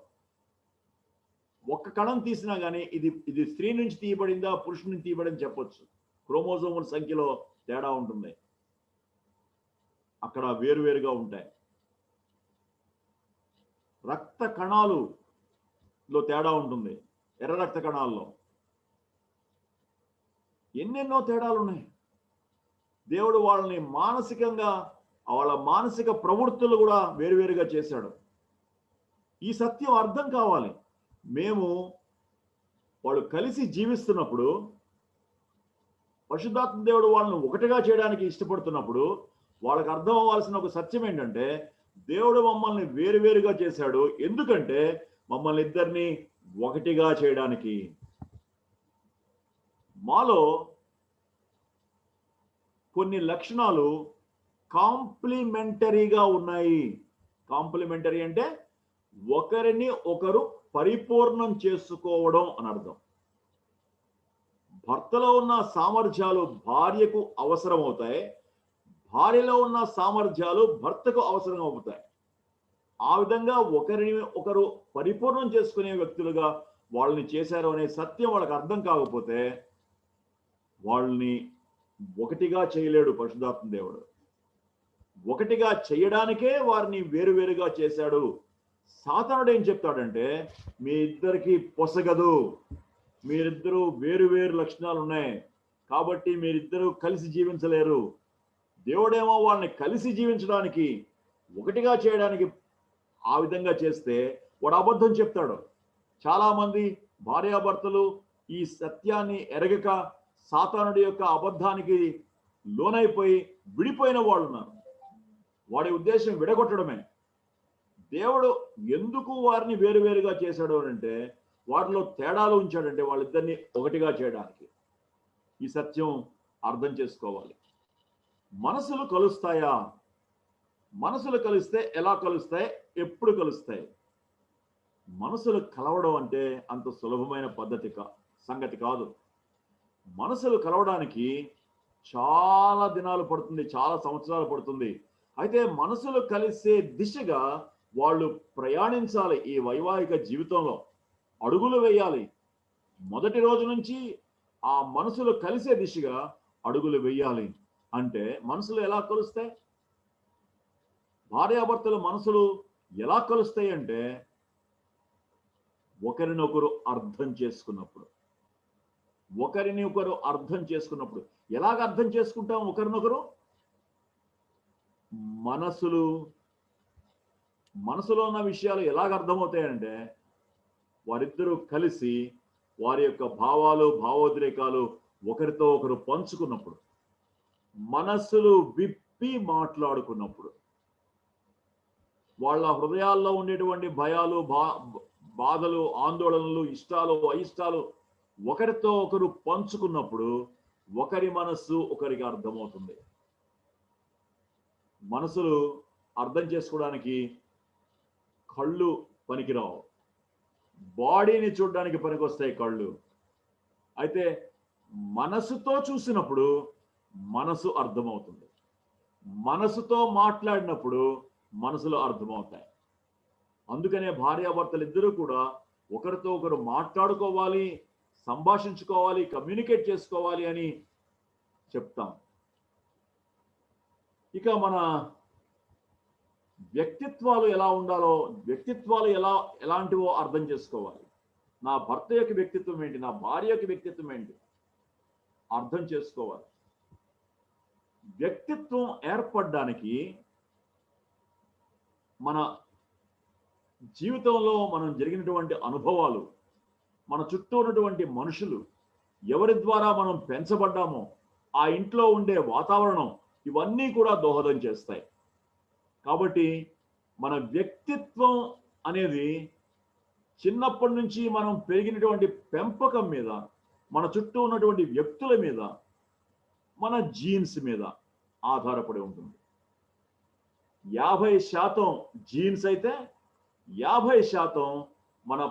ఒక్క కణం తీసినా కానీ ఇది స్త్రీ నుంచి తీయబడిందా పురుషుని నుంచి తీయబడింది చెప్పొచ్చు. క్రోమోజోముల సంఖ్యలో తేడా ఉంటుంది, అక్కడ వేరువేరుగా ఉంటాయి. రక్త కణాలులో తేడా ఉంటుంది, ఎర్ర రక్త కణాల్లో ఎన్నెన్నో తేడాలు ఉన్నాయి. దేవుడు వాళ్ళని మానసికంగా, వాళ్ళ మానసిక ప్రవృత్తులు కూడా వేరువేరుగా చేశాడు. ఈ సత్యం అర్థం కావాలి. వాళ్ళు కలిసి జీవిస్తున్నప్పుడు, పరిశుద్ధాత్మ దేవుడు వాళ్ళని ఒకటిగా చేయడానికి ఇష్టపడుతున్నప్పుడు వాళ్ళకి అర్థం అవ్వాల్సిన ఒక సత్యం ఏంటంటే, దేవుడు మమ్మల్ని వేరువేరుగా చేశాడు. ఎందుకంటే మమ్మల్ని ఇద్దరిని ఒకటిగా చేయడానికి. మాలో కొన్ని లక్షణాలు కాంప్లిమెంటరీగా ఉన్నాయి. కాంప్లిమెంటరీ అంటే ఒకరిని ఒకరు పరిపూర్ణం చేసుకోవడం అని అర్థం. భర్తలో ఉన్న సామర్థ్యాలు భార్యకు అవసరం అవుతాయి, భార్యలో ఉన్న సామర్థ్యాలు భర్తకు అవసరం అవుతాయి. ఆ విధంగా ఒకరిని ఒకరు పరిపూర్ణం చేసుకునే వ్యక్తులుగా వాళ్ళని చేశారు అనే సత్యం వాళ్ళకి అర్థం కాకపోతే వాళ్ళని ఒకటిగా చేయలేడు పరిశుద్ధాత్మ దేవుడు. ఒకటిగా చేయడానికే వారిని వేరువేరుగా చేశాడు. సాతానుడు ఏం చెప్తాడంటే, మీ ఇద్దరికి పొసగదు, మీరిద్దరూ వేరు లక్షణాలు ఉన్నాయి కాబట్టి మీరిద్దరూ కలిసి జీవించలేరు. దేవుడేమో వాళ్ళని కలిసి జీవించడానికి, ఒకటిగా చేయడానికి ఆ విధంగా చేస్తే వాడు అబద్ధం చెప్తాడు. చాలా మంది భార్యాభర్తలు ఈ సత్యాన్ని ఎరగక సాతానుడి యొక్క అబద్ధానికి లోనైపోయి విడిపోయిన వాళ్ళు ఉన్నారు. వాడి ఉద్దేశం విడగొట్టడమే. దేవుడు ఎందుకు వారిని వేరువేరుగా చేశాడు అంటే, వారిలో తేడాలు ఉంచాడంటే వాళ్ళిద్దరిని ఒకటిగా చేయడానికి. ఈ సత్యం అర్థం చేసుకోవాలి. మనసులు కలుస్తాయా? మనసులు కలిస్తే ఎలా కలుస్తాయి? ఎప్పుడు కలుస్తాయి? మనసులు కలవడం అంటే అంత సులభమైన సంగతి కాదు. మనసులు కలవడానికి చాలా దినాలు పడుతుంది, చాలా సంవత్సరాలు పడుతుంది. అయితే మనసులు కలిసే దిశగా వాళ్ళు ప్రయాణించాలి. ఈ వైవాహిక జీవితంలో అడుగులు వేయాలి. మొదటి రోజు నుంచి ఆ మనసులు కలిసే దిశగా అడుగులు వేయాలి. అంటే మనసులు ఎలా కలుస్తాయి? భార్యాభర్తల మనసులు ఎలా కలుస్తాయి అంటే ఒకరినొకరు అర్థం చేసుకున్నప్పుడు. ఒకరిని ఒకరు అర్థం చేసుకున్నప్పుడు. ఎలాగ అర్థం చేసుకుంటాం ఒకరినొకరు? మనసులో ఉన్న విషయాలు ఎలాగ అర్థమవుతాయంటే వారిద్దరూ కలిసి వారి యొక్క భావాలు, భావోద్రేకాలు ఒకరితో ఒకరు పంచుకున్నప్పుడు, మనస్సులు విప్పి మాట్లాడుకున్నప్పుడు, వాళ్ళ హృదయాల్లో ఉండేటువంటి భయాలు, బాధలు, ఆందోళనలు, ఇష్టాలు, అయిష్టాలు ఒకరితో ఒకరు పంచుకున్నప్పుడు ఒకరి మనస్సు ఒకరికి అర్థమవుతుంది. మనసులు అర్థం చేసుకోవడానికి కళ్ళు పనికిరావు, బాడీని చూడడానికి పనికొస్తాయి కళ్ళు. అయితే మనసుతో చూసినప్పుడు మనసు అర్థమవుతుంది, మనసుతో మాట్లాడినప్పుడు మనసులో అర్థమవుతాయి. అందుకనే భార్యాభర్తలు ఇద్దరూ కూడా ఒకరితో ఒకరు మాట్లాడుకోవాలి, సంభాషించుకోవాలి, కమ్యూనికేట్ చేసుకోవాలి అని చెప్తాం. ఇక మన వ్యక్తిత్వాలు ఎలా ఉండాలో, వ్యక్తిత్వాలు ఎలాంటివో అర్థం చేసుకోవాలి. నా భర్త యొక్క వ్యక్తిత్వం ఏంటి, నా భార్య యొక్క వ్యక్తిత్వం ఏంటి అర్థం చేసుకోవాలి. వ్యక్తిత్వం ఏర్పడడానికి మన జీవితంలో మనం జరిగినటువంటి అనుభవాలు, మన చుట్టూ ఉన్నటువంటి మనుషులు, ఎవరి ద్వారా మనం పెంచబడ్డామో ఆ ఇంట్లో ఉండే వాతావరణం, ఇవన్నీ కూడా దోహదం చేస్తాయి. కాబట్టి మన వ్యక్తిత్వం అనేది చిన్నప్పటి నుంచి మనం పెరిగినటువంటి పెంపకం మీద, మన చుట్టూ ఉన్నటువంటి వ్యక్తుల మీద, మన జీన్స్ మీద ఆధారపడి ఉంటుంది. 50% జీన్స్ అయితే 50% మన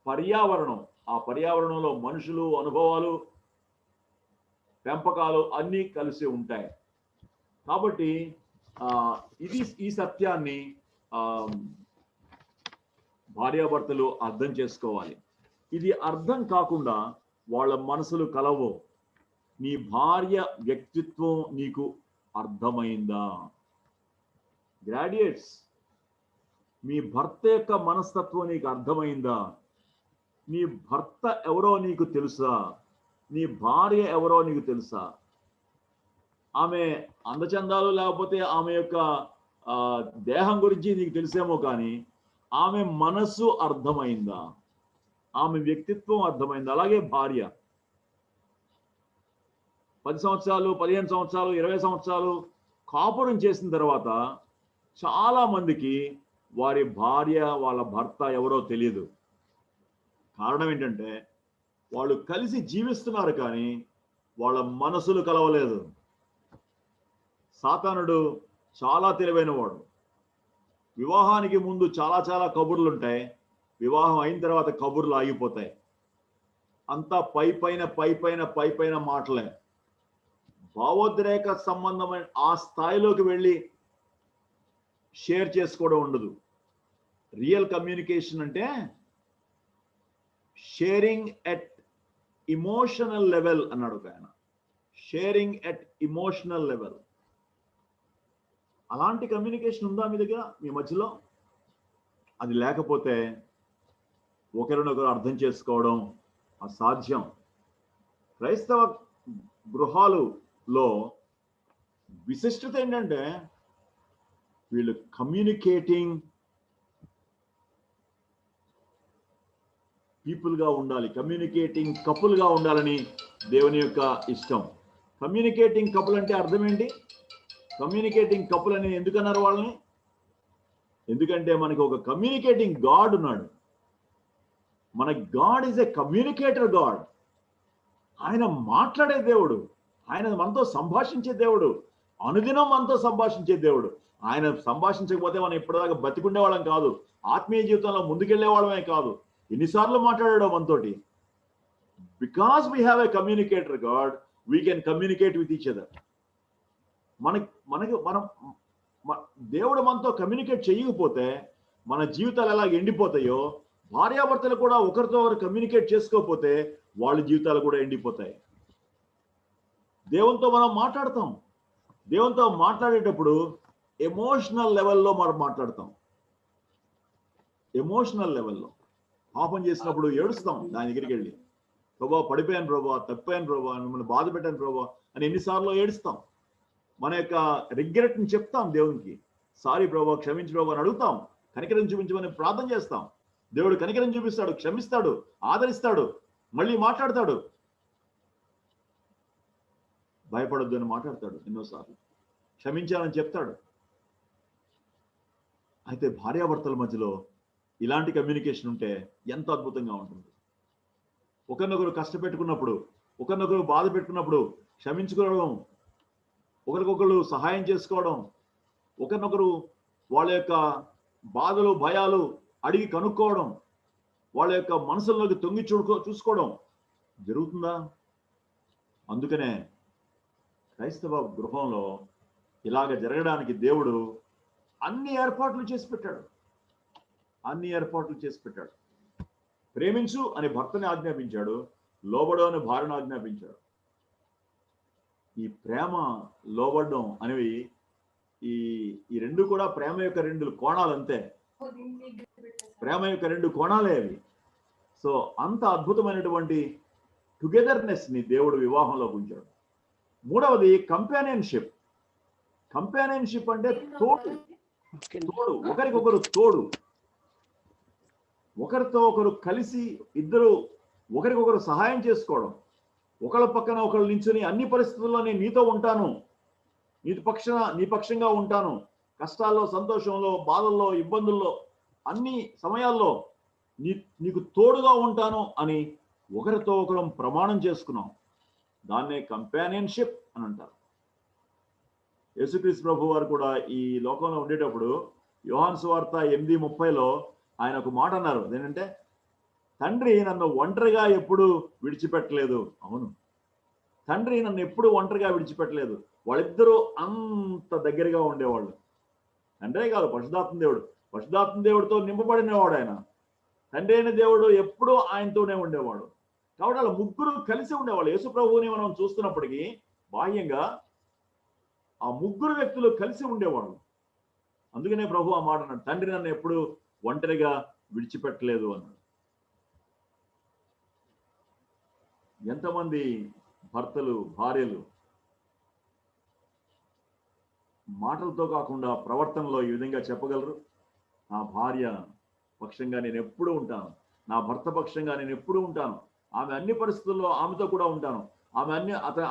పర్యావరణం, ఆ పర్యావరణంలో మనుషులు, అనుభవాలు, పెంపకాలు అన్నీ కలిసి ఉంటాయి. కాబట్టి ఈ సత్యాన్ని భార్యాభర్తలు అర్థం చేసుకోవాలి. ఇది అర్థం కాకుండా వాళ్ళ మనసులు కలవు. నీ భార్య వ్యక్తిత్వం నీకు అర్థమైందా? గ్రాడ్యుయేట్స్, మీ భర్త యొక్క మనస్తత్వం నీకు అర్థమైందా? నీ భర్త ఎవరో నీకు తెలుసా? నీ భార్య ఎవరో నీకు తెలుసా? ఆమె అందచందాలు లేకపోతే ఆమె యొక్క దేహం గురించి నీకు తెలిసేమో, కానీ ఆమె మనస్సు అర్థమైందా? ఆమె వ్యక్తిత్వం అర్థమైందా? అలాగే భార్య 10 సంవత్సరాలు, 15 సంవత్సరాలు, 20 సంవత్సరాలు కాపురం చేసిన తర్వాత చాలా మందికి వారి భార్య వాళ్ళ భర్త ఎవరో తెలియదు. కారణం ఏంటంటే వాళ్ళు కలిసి జీవిస్తున్నారు కానీ వాళ్ళ మనసులు కలవలేదు. సాతానుడు చాలా తెలివైన వాడు. వివాహానికి ముందు చాలా చాలా కబుర్లు ఉంటాయి, వివాహం అయిన తర్వాత కబుర్లు ఆగిపోతాయి. అంతా పై పైన మాటలే. భావోద్రేక సంబంధమైన ఆ స్థాయిలోకి వెళ్ళి షేర్ చేసుకోవడం ఉండదు. రియల్ కమ్యూనికేషన్ అంటే షేరింగ్ ఎట్ ఇమోషనల్ లెవెల్ అన్నాడు ఆయన. Sharing at emotional level. అలాంటి కమ్యూనికేషన్ ఉందా మీ దగ్గర, మీ మధ్యలో? అది లేకపోతే ఒకరినొకరు అర్థం చేసుకోవడం అసాధ్యం. క్రైస్తవ గృహాలలో విశిష్టత ఏంటంటే వీళ్ళు కమ్యూనికేటింగ్ పీపుల్గా ఉండాలి, కమ్యూనికేటింగ్ కపుల్గా ఉండాలని దేవుని యొక్క ఇష్టం. కమ్యూనికేటింగ్ కపుల్ అంటే అర్థం ఏంటి? కమ్యూనికేటింగ్ కపుల్ అని ఎందుకన్నారు వాళ్ళని? ఎందుకంటే మనకి ఒక కమ్యూనికేటింగ్ గాడ్ ఉన్నాడు. మన God is a communicator God. ఆయన మాట్లాడే దేవుడు, ఆయన మనతో సంభాషించే దేవుడు, అనుదినం మనతో సంభాషించే దేవుడు. ఆయన సంభాషించకపోతే మనం ఇప్పటిదాకా బతికుండే వాళ్ళం కాదు, ఆత్మీయ జీవితంలో ముందుకెళ్లే వాళ్ళమే కాదు. ఎన్నిసార్లు మాట్లాడాడో మనతోటి. Because we have a communicator God, we can communicate with each other. మనం దేవుడు మనతో కమ్యూనికేట్ చేయకపోతే మన జీవితాలు ఎలా ఎండిపోతాయో, భార్యాభర్తలు కూడా ఒకరితో ఒకరు కమ్యూనికేట్ చేసుకోకపోతే వాళ్ళ జీవితాలు కూడా ఎండిపోతాయి. దేవునితో మనం మాట్లాడతాం. దేవునితో మాట్లాడేటప్పుడు ఎమోషనల్ లెవెల్లో మనం మాట్లాడతాం. ఎమోషనల్ లెవెల్లో పాపం చేసినప్పుడు ఏడుస్తాం దాని దగ్గరికి వెళ్ళి, ప్రభా పడిపోయాను ప్రభా, తప్పాను ప్రభా, మిమ్మల్ని బాధ పెట్టాను ప్రభా అని ఎన్నిసార్లు ఏడుస్తాం. మన యొక్క రిగ్రెట్ని చెప్తాం దేవునికి. సారీ ప్రభా, క్షమించు ప్రభా అని అడుగుతాం. కనికరం చూపించమని ప్రార్థన చేస్తాం. దేవుడు కనికరం చూపిస్తాడు, క్షమిస్తాడు, ఆదరిస్తాడు, మళ్ళీ మాట్లాడతాడు. భయపడొద్దు అని మాట్లాడతాడు ఎన్నోసార్లు, క్షమించాలని చెప్తాడు. అయితే భార్యాభర్తల మధ్యలో ఇలాంటి కమ్యూనికేషన్ ఉంటే ఎంత అద్భుతంగా ఉంటుంది. ఒకరినొకరు కష్టపెట్టుకున్నప్పుడు, ఒకరినొకరు బాధ పెట్టుకున్నప్పుడు క్షమించుకోవడం, ఒకరికొకరు సహాయం చేసుకోవడం, ఒకరినొకరు వాళ్ళ యొక్క బాధలు భయాలు అడిగి కనుక్కోవడం, వాళ్ళ యొక్క మనసుల్లోకి తొంగి చూసుకోవడం జరుగుతుందా? అందుకనే క్రైస్తవ గృహంలో ఇలాగ జరగడానికి దేవుడు అన్ని ఏర్పాట్లు చేసి పెట్టాడు. అన్ని ఏర్పాట్లు చేసి పెట్టాడు. ప్రేమించు అని భర్తని ఆజ్ఞాపించాడు, లోబడు అని భార్యను ఆజ్ఞాపించాడు. ఈ ప్రేమ లోబడడం అనేవి ఈ రెండు కూడా ప్రేమ యొక్క రెండు కోణాలు అంతే. ప్రేమ యొక్క రెండు కోణాలే అవి. సో అంత అద్భుతమైనటువంటి టుగెదర్నెస్ ని దేవుడు వివాహంలో ఉంచాడు. మూడవది కంపానియన్షిప్. కంపానియన్షిప్ అంటే తోడు, ఒకరికొకరు తోడు, ఒకరితో ఒకరు కలిసి ఇద్దరు ఒకరికొకరు సహాయం చేసుకోవడం, ఒకళ్ళ పక్కన ఒకళ్ళు నించుని అన్ని పరిస్థితుల్లో నేను నీతో ఉంటాను, నీ పక్షంగా ఉంటాను, కష్టాల్లో, సంతోషంలో, బాధల్లో, ఇబ్బందుల్లో, అన్ని సమయాల్లో నీకు తోడుగా ఉంటాను అని ఒకరితో ఒకరు ప్రమాణం చేసుకున్నాం. దాన్నే కంపానియన్షిప్ అని అంటారు. యేసుక్రీస్తు ప్రభు వారు కూడా ఈ లోకంలో ఉండేటప్పుడు యోహాను సువార్త 8:30లో ఆయన ఒక మాట అన్నారు. ఏంటంటే, తండ్రి నన్ను ఒంటరిగా ఎప్పుడు విడిచిపెట్టలేదు. అవును, తండ్రి నన్ను ఎప్పుడు ఒంటరిగా విడిచిపెట్టలేదు. వాళ్ళిద్దరూ అంత దగ్గరగా ఉండేవాళ్ళు. తండ్రే కాదు, పరిశుద్ధాత్మ దేవుడు, పరిశుద్ధాత్మ దేవుడితో నింపబడినవాడు ఆయన. తండ్రి అయిన దేవుడు ఎప్పుడూ ఆయనతోనే ఉండేవాడు. కాబట్టి వాళ్ళ ముగ్గురు కలిసి ఉండేవాళ్ళు. యేసు ప్రభువుని మనం చూస్తున్నప్పటికీ బాహ్యంగా ఆ ముగ్గురు వ్యక్తులు కలిసి ఉండేవాళ్ళు. అందుకనే ప్రభు ఆ మాట అన్నాడు, తండ్రి నన్ను ఎప్పుడు ఒంటరిగా విడిచిపెట్టలేదు అన్నాడు. ఎంతమంది భర్తలు, భార్యలు మాటలతో కాకుండా ప్రవర్తనలో ఈ విధంగా చెప్పగలరు? నా భార్య పక్షంగా నేను ఎప్పుడూ ఉంటాను, నా భర్త పక్షంగా నేను ఎప్పుడూ ఉంటాను, ఆమె అన్ని పరిస్థితుల్లో ఆమెతో కూడా ఉంటాను,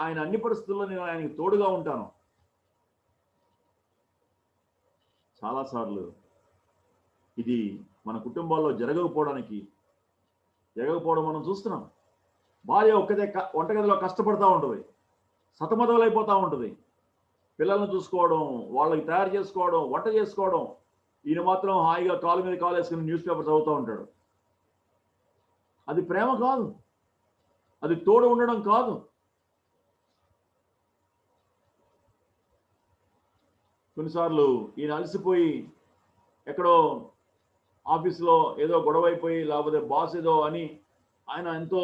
ఆయన అన్ని పరిస్థితుల్లో నేను ఆయనకి తోడుగా ఉంటాను. చాలాసార్లు ఇది మన కుటుంబాల్లో జరగకపోవడం మనం చూస్తున్నాం. భార్య ఒక్కదే వంటగదిలో కష్టపడతా ఉంటుంది, సతమతలైపోతూ ఉంటుంది. పిల్లల్ని చూసుకోవడం, వాళ్ళకి తయారు చేసుకోవడం, వంట చేసుకోవడం. ఈయన మాత్రం హాయిగా కాలు మీద కాలు వేసుకుని న్యూస్ పేపర్ చదువుతూ ఉంటాడు. అది ప్రేమ కాదు, అది తోడు ఉండడం కాదు. కొన్నిసార్లు ఈయన అలసిపోయి ఎక్కడో ఆఫీసులో ఏదో గొడవ అయిపోయి, లేకపోతే బాస్ ఏదో అని ఆయన ఎంతో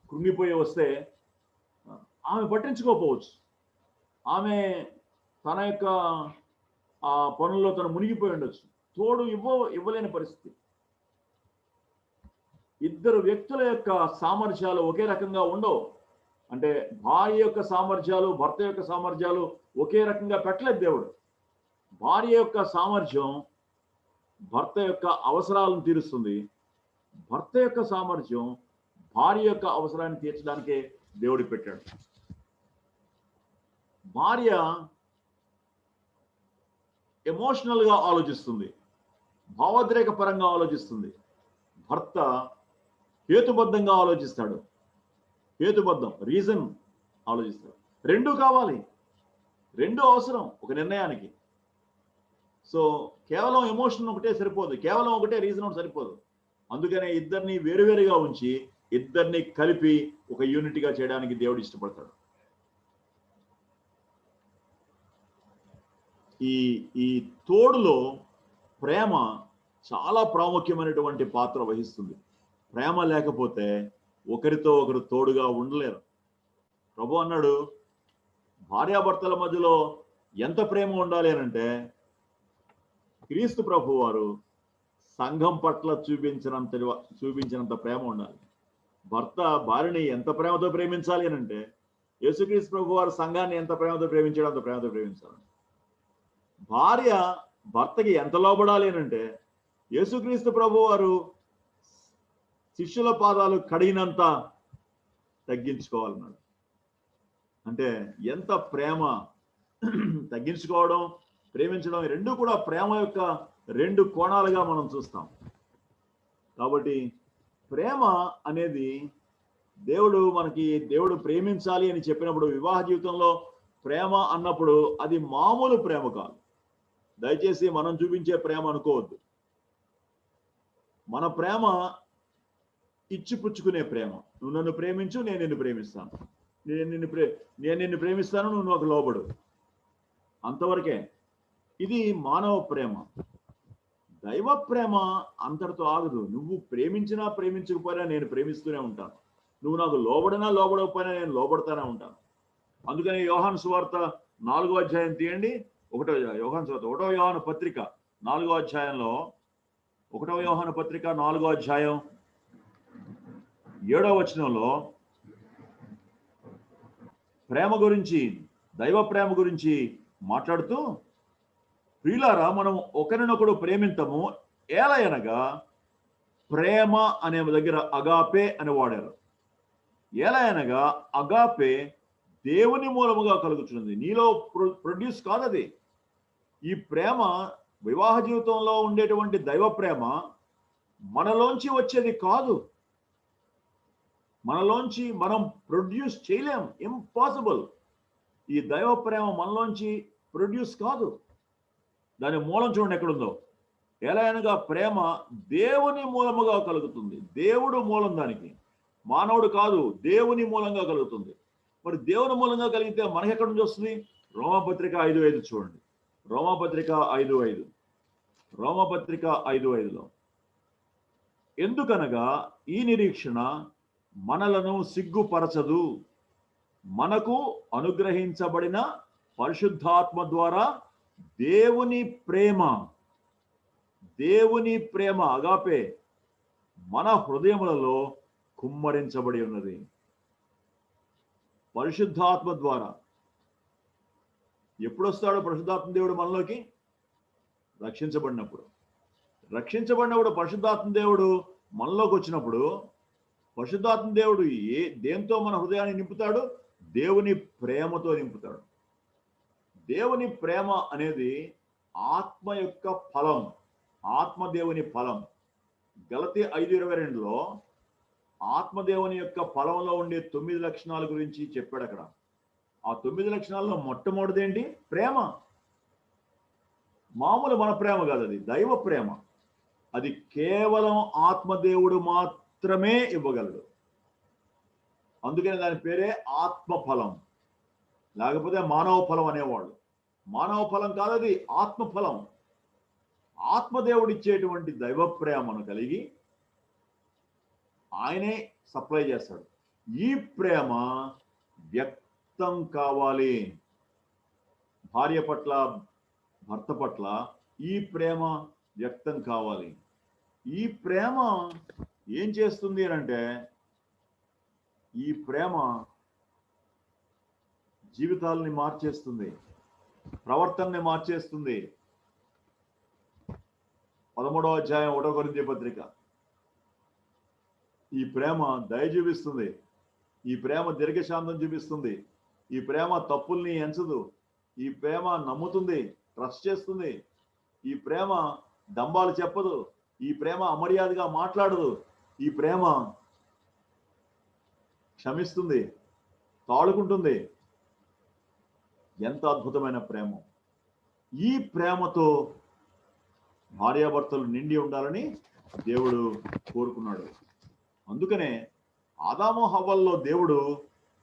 కృంగిపోయి వస్తే ఆమె పట్టించుకోకపోవచ్చు. ఆమె తన యొక్క ఆ పనుల్లో తను మునిగిపోయి ఉండొచ్చు. తోడు ఇవ్వలేని పరిస్థితి. ఇద్దరు వ్యక్తుల యొక్క సామర్థ్యాలు ఒకే రకంగా ఉండవు. అంటే భార్య యొక్క సామర్థ్యాలు, భర్త యొక్క సామర్థ్యాలు ఒకే రకంగా పెట్టలేదు దేవుడు. భార్య యొక్క సామర్థ్యం భర్త యొక్క అవసరాలను తీరుస్తుంది. భర్త యొక్క సామర్థ్యం భార్య యొక్క అవసరాన్ని తీర్చడానికే దేవుడు పెట్టాడు. భార్య ఎమోషనల్గా ఆలోచిస్తుంది, భావోద్రేక పరంగా ఆలోచిస్తుంది. భర్త హేతుబద్ధంగా ఆలోచిస్తాడు. రీజన్ ఆలోచిస్తాడు. రెండూ కావాలి, రెండూ అవసరం ఒక నిర్ణయానికి. సో కేవలం ఎమోషన్ ఒకటే సరిపోదు, కేవలం ఒకటే రీజన్ సరిపోదు. అందుకనే ఇద్దరిని వేరువేరుగా ఉంచి ఇద్దరిని కలిపి ఒక యూనిట్గా చేయడానికి దేవుడు ఇష్టపడతాడు. ఈ తోడులో ప్రేమ చాలా ప్రాముఖ్యమైనటువంటి పాత్ర వహిస్తుంది. ప్రేమ లేకపోతే ఒకరితో ఒకరు తోడుగా ఉండలేరు. ప్రభు అన్నాడు, భార్యాభర్తల మధ్యలో ఎంత ప్రేమ ఉండాలి అనంటే, క్రీస్తు ప్రభు వారు సంఘం పట్ల చూపించినంత ప్రేమ ఉండాలి. భర్త భార్యని ఎంత ప్రేమతో ప్రేమించాలి అనంటే, యేసుక్రీస్తు ప్రభు వారు సంఘాన్ని ఎంత ప్రేమతో ప్రేమించాడో అంత ప్రేమతో ప్రేమించాలి. భార్య భర్తకి ఎంత లోబడాలి అనంటే, యేసుక్రీస్తు ప్రభు వారు శిష్యుల పాదాలు కడిగినంత తగ్గించుకోవాలన్నాడు. అంటే ఎంత ప్రేమ! తగ్గించుకోవడం, ప్రేమించడం రెండూ కూడా ప్రేమ యొక్క రెండు కోణాలుగా మనం చూస్తాం. కాబట్టి ప్రేమ అనేది దేవుడు ప్రేమించాలి అని చెప్పినప్పుడు, వివాహ జీవితంలో ప్రేమ అన్నప్పుడు అది మామూలు ప్రేమ కాదు. దయచేసి మనం చూపించే ప్రేమ అనుకోవద్దు. మన ప్రేమ ఇచ్చిపుచ్చుకునే ప్రేమ. నువ్వు నన్ను ప్రేమించు, నేను నిన్ను ప్రేమిస్తాను. నేను నిన్ను ప్రేమిస్తాను, నువ్వు నాకు లోబడు. అంతవరకే. ఇది మానవ ప్రేమ. దైవ ప్రేమ అంతటితో ఆగదు. నువ్వు ప్రేమించినా ప్రేమించకపోయినా నేను ప్రేమిస్తూనే ఉంటాను. నువ్వు నాకు లోబడకపోయినా నేను లోబడతానే ఉంటాను. అందుకని యోహాను సువార్త 4వ అధ్యాయం తీయండి. యోహాను సువార్త 1వ యోహాను పత్రిక 4వ అధ్యాయంలో, 1వ యోహాను పత్రిక 4వ అధ్యాయం 7వ వచనంలో ప్రేమ గురించి, దైవ ప్రేమ గురించి మాట్లాడుతూ, ప్రియులారా మనం ఒకరినొకడు ప్రేమింతము, ఏలయనగా ప్రేమ అనే దగ్గర అగాపే అని వాడారు. ఏలయనగా అగాపే దేవుని మూలముగా కలుగుతున్నది, నీలో ప్రొడ్యూస్ కాదది. ఈ ప్రేమ, వివాహ జీవితంలో ఉండేటువంటి దైవ ప్రేమ మనలోంచి వచ్చేది కాదు. మనలోంచి మనం ప్రొడ్యూస్ చేయలేం, ఇంపాసిబుల్. ఈ దైవ ప్రేమ మనలోంచి ప్రొడ్యూస్ కాదు. దాని మూలం చూడండి ఎక్కడుందో. ఎలా అనగా ప్రేమ దేవుని మూలముగా కలుగుతుంది. దేవుడు మూలం దానికి, మానవుడు కాదు. దేవుని మూలంగా కలుగుతుంది. మరి దేవుని మూలంగా కలిగితే మనకి ఎక్కడి నుంచి వస్తుంది? రోమపత్రిక 5:5 చూడండి. రోమపత్రిక 5:5లో, ఎందుకనగా ఈ నిరీక్షణ మనలను సిగ్గుపరచదు, మనకు అనుగ్రహించబడిన పరిశుద్ధాత్మ ద్వారా దేవుని ప్రేమ అగాపే మన హృదయములలో కుమ్మరించబడి ఉన్నది. పరిశుద్ధాత్మ ద్వారా. ఎప్పుడు వస్తాడు పరిశుద్ధాత్మ దేవుడు మనలోకి? రక్షించబడినప్పుడు పరిశుద్ధాత్మ దేవుడు మనలోకి వచ్చినప్పుడు, పరిశుద్ధాత్మ దేవుడు దేంతో మన హృదయాన్ని నింపుతాడు? దేవుని ప్రేమతో నింపుతాడు. దేవుని ప్రేమ అనేది ఆత్మ యొక్క ఫలం, ఆత్మదేవుని ఫలం. గలతీ 5:22లో ఆత్మదేవుని యొక్క ఫలంలో ఉండే 9 లక్షణాల గురించి చెప్పాడు అక్కడ. ఆ 9 లక్షణాల్లో మొట్టమొదటిది ఏంటి? ప్రేమ. మామూలు మన ప్రేమ కాదు, అది దైవ ప్రేమ. అది కేవలం ఆత్మదేవుడు మాత్రమే ఇవ్వగలడు. అందుకని దాని పేరే ఆత్మ ఫలం, లేకపోతే మానవ ఫలం అనేవాళ్ళు. మానవ ఫలం కాదు, అది ఆత్మ ఫలం. ఆత్మదేవుడు ఇచ్చేటువంటి దైవ ప్రేమను కలిగి ఆయనే సప్లై చేస్తాడు. ఈ ప్రేమ వ్యక్తం కావాలి. భార్య పట్ల, భర్త పట్ల ఈ ప్రేమ వ్యక్తం కావాలి. ఈ ప్రేమ ఏం చేస్తుంది అంటే, ఈ ప్రేమ జీవితాలని మార్చేస్తుంది, ప్రవర్తనని మార్చేస్తుంది. 13వ అధ్యాయం 1వ కొరింథీ పత్రిక. ఈ ప్రేమ దయ చూపిస్తుంది, ఈ ప్రేమ దీర్ఘశాంతం చూపిస్తుంది, ఈ ప్రేమ తప్పుల్ని ఎంచదు, ఈ ప్రేమ నమ్ముతుంది, ట్రస్ట్ చేస్తుంది, ఈ ప్రేమ డంబాలు చెప్పదు, ఈ ప్రేమ అమర్యాదగా మాట్లాడదు, ఈ ప్రేమ క్షమిస్తుంది, తాళుకుంటుంది. ఎంత అద్భుతమైన ప్రేమ! ఈ ప్రేమతో భార్యాభర్తలు నిండి ఉండాలని దేవుడు కోరుకున్నాడు. అందుకనే ఆదాము హవ్వల్లో దేవుడు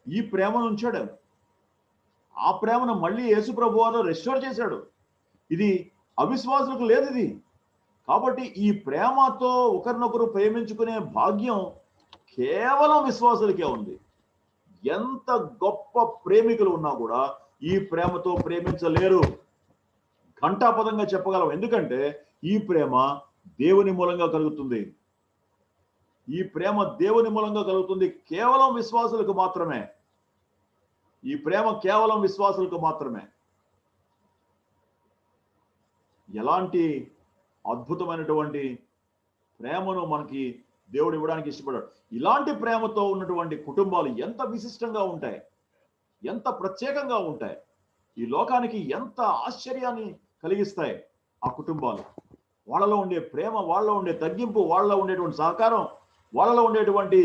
ఈ ప్రేమను ఉంచాడు. ఆ ప్రేమను మళ్ళీ యేసు ప్రభువారు రెస్టోర్ చేశాడు. ఇది అవిశ్వాసులకు లేదు ఇది. కాబట్టి ఈ ప్రేమతో ఒకరినొకరు ప్రేమించుకునే భాగ్యం కేవలం విశ్వాసులకే ఉంది. ఎంత గొప్ప ప్రేమికులు ఉన్నా కూడా ఈ ప్రేమతో ప్రేమించలేరు. ఘంటాపదంగా చెప్పగలం. ఎందుకంటే ఈ ప్రేమ దేవుని మూలంగా కలుగుతుంది. ఈ ప్రేమ దేవుని మూలంగా కలుగుతుంది. కేవలం విశ్వాసులకు మాత్రమే. ఈ ప్రేమ కేవలం విశ్వాసులకు మాత్రమే. ఎలాంటి అద్భుతమైనటువంటి ప్రేమను మనకి దేవుడు ఇవ్వడానికి ఇష్టపడ్డాడు. ఇలాంటి ప్రేమతో ఉన్నటువంటి కుటుంబాలు ఎంత విశిష్టంగా ఉంటాయి, ఎంత ప్రత్యేకంగా ఉంటాయి, ఈ లోకానికి ఎంత ఆశ్చర్యాన్ని కలిగిస్తాయి ఆ కుటుంబాలు. వాళ్ళలో ఉండే ప్రేమ, వాళ్ళలో ఉండే తగ్గింపు, వాళ్ళలో ఉండేటువంటి సహకారం, వాళ్ళలో ఉండేటువంటి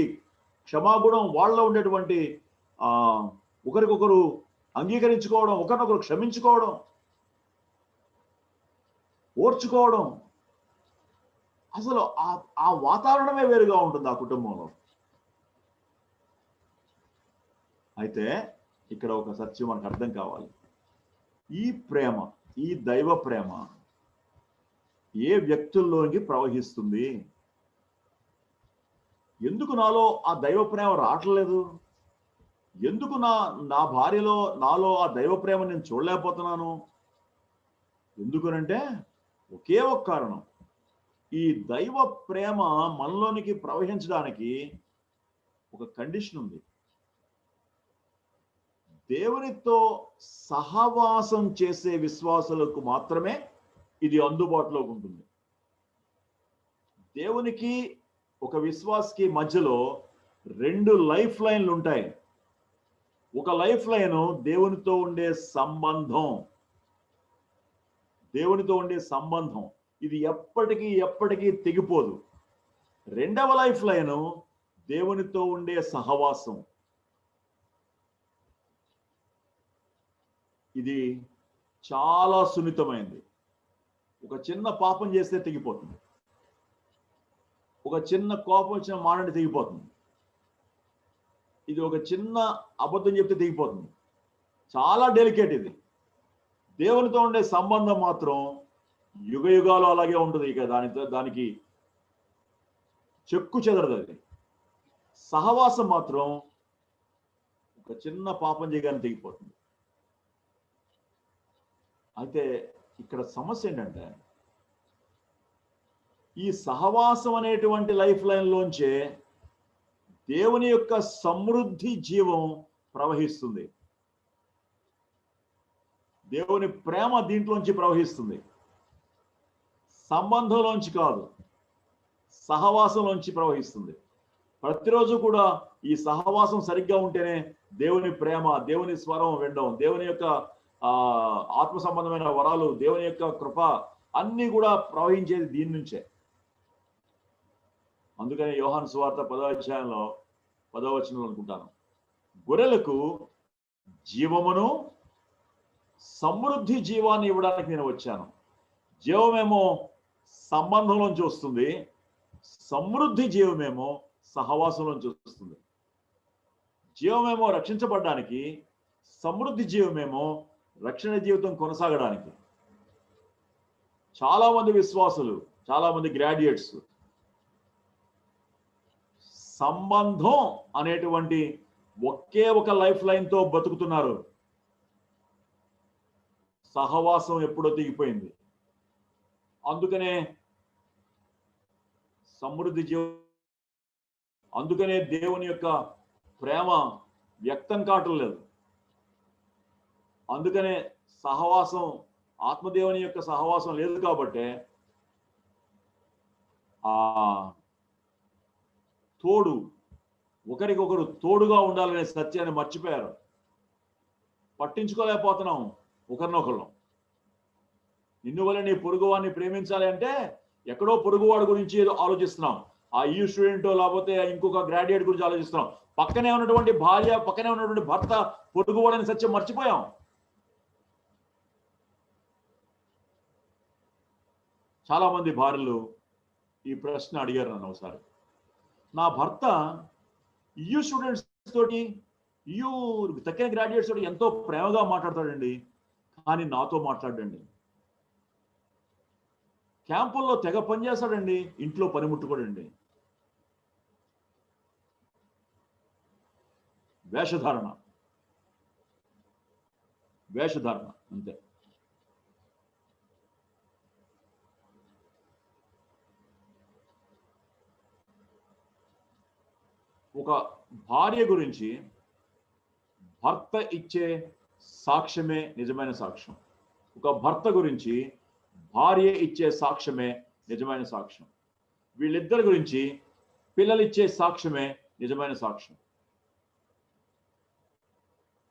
క్షమాగుణం, వాళ్ళలో ఉండేటువంటి ఒకరికొకరు అంగీకరించుకోవడం, ఒకరినొకరు క్షమించుకోవడం, ఓర్చుకోవడం, అసలు ఆ వాతావరణమే వేరుగా ఉంటుంది ఆ కుటుంబంలో. అయితే ఇక్కడ ఒక సత్యం మనకు అర్థం కావాలి. ఈ ప్రేమ, ఈ దైవ ప్రేమ ఏ వ్యక్తుల్లోకి ప్రవహిస్తుంది? ఎందుకు నాలో ఆ దైవ ప్రేమ రావట్లేదు? ఎందుకు నా భార్యలో, నాలో ఆ దైవ ప్రేమ నేను చూడలేకపోతున్నాను? ఎందుకనంటే ఒకే ఒక కారణం. ఈ దైవ ప్రేమ మనలోనికి ప్రవహించడానికి ఒక కండిషన్ ఉంది. దేవునితో సహవాసం చేసే విశ్వాసులకు మాత్రమే ఇది అందుబాటులోకి ఉంటుంది. దేవునికి ఒక విశ్వాసకి మధ్యలో 2 లైఫ్ లైన్లు ఉంటాయి. ఒక లైఫ్ లైన్ దేవునితో ఉండే సంబంధం. దేవునితో ఉండే సంబంధం ఇది ఎప్పటికీ తెగిపోదు. రెండవ లైఫ్ లైన్ దేవునితో ఉండే సహవాసం. ఇది చాలా సున్నితమైంది. ఒక చిన్న పాపం చేస్తే తెగిపోతుంది. ఒక చిన్న కోపం వచ్చిన మానండి తెగిపోతుంది. ఇది ఒక చిన్న అబద్ధం చెప్తే తెగిపోతుంది. చాలా డెలికేట్ ఇది. దేవునితో ఉండే సంబంధం మాత్రం యుగ యుగాలు అలాగే ఉంటుంది. ఇక దానికి చెక్కు చెదరదు. అది సహవాసం మాత్రం ఒక చిన్న పాపం చేయగానే తెగిపోతుంది. అయితే ఇక్కడ సమస్య ఏంటంటే, ఈ సహవాసం అనేటువంటి లైఫ్ లైన్లోంచే దేవుని యొక్క సమృద్ధి జీవం ప్రవహిస్తుంది. దేవుని ప్రేమ దీంట్లోంచి ప్రవహిస్తుంది. సంబంధంలోంచి కాదు, సహవాసంలోంచి ప్రవహిస్తుంది. ప్రతిరోజు కూడా ఈ సహవాసం సరిగ్గా ఉంటేనే దేవుని ప్రేమ, దేవుని స్వరం వినడం, దేవుని యొక్క ఆత్మ సంబంధమైన వరాలు, దేవుని యొక్క కృప అన్ని కూడా ప్రవహించేది దీని నుంచే. అందుకని యోహాను సువార్త 10వ అధ్యాయంలో 10వ వచనంలో అనుకుంటాను, గొర్రెలకు జీవమును సమృద్ధి జీవాన్ని ఇవ్వడానికి నేను వచ్చాను. జీవమేమో సంబంధంలోంచి వస్తుంది, సమృద్ధి జీవమేమో సహవాసంలోంచి వస్తుంది. జీవమేమో రక్షించబడడానికి, సమృద్ధి జీవమేమో రక్షణ జీవితం కొనసాగడానికి. చాలా మంది విశ్వాసులు, చాలా మంది గ్రాడ్యుయేట్స్ సంబంధం అనేటువంటి ఒకే ఒక లైఫ్ లైన్తో బతుకుతున్నారు. సహవాసం ఎప్పుడో దిగిపోయింది. అందుకనే సమృద్ధి జీవం, అందుకనే దేవుని యొక్క ప్రేమ వ్యక్తం కావటం లేదు. అందుకనే సహవాసం, ఆత్మదేవుని యొక్క సహవాసం లేదు. కాబట్టి ఆ తోడు, ఒకరికొకరు తోడుగా ఉండాలనే సత్యాన్ని మర్చిపోయారు. పట్టించుకోలేకపోతున్నాం ఒకరినొకరు. నిన్ను వల్ల నీ పొరుగువాడిని ప్రేమించాలి అంటే ఎక్కడో పొరుగువాడి గురించి ఏదో ఆలోచిస్తున్నాం. ఆ ఈ స్టూడెంట్ లేకపోతే ఇంకొక గ్రాడ్యుయేట్ గురించి ఆలోచిస్తున్నాం. పక్కనే ఉన్నటువంటి భార్య, పక్కనే ఉన్నటువంటి భర్త పొరుగువాడని సత్యం మర్చిపోయాం. చాలా మంది భార్యలు ఈ ప్రశ్న అడిగారు నన్ను ఒకసారి. నా భర్త యూ స్టూడెంట్స్ తోటి, యూ తక్కిన గ్రాడ్యుయేట్స్ తోటి ఎంతో ప్రేమగా మాట్లాడతాడండి, కానీ నాతో మాట్లాడండి. క్యాంపుల్లో తెగ పనిచేస్తాడండి, ఇంట్లో పనిముట్టుకోడండి. వేషధారణ అంతే. ఒక భార్య గురించి భర్త ఇచ్చే సాక్ష్యమే నిజమైన సాక్ష్యం. ఒక భర్త గురించి భార్య ఇచ్చే సాక్ష్యమే నిజమైన సాక్ష్యం. వీళ్ళిద్దరి గురించి పిల్లలు ఇచ్చే సాక్ష్యమే నిజమైన సాక్ష్యం.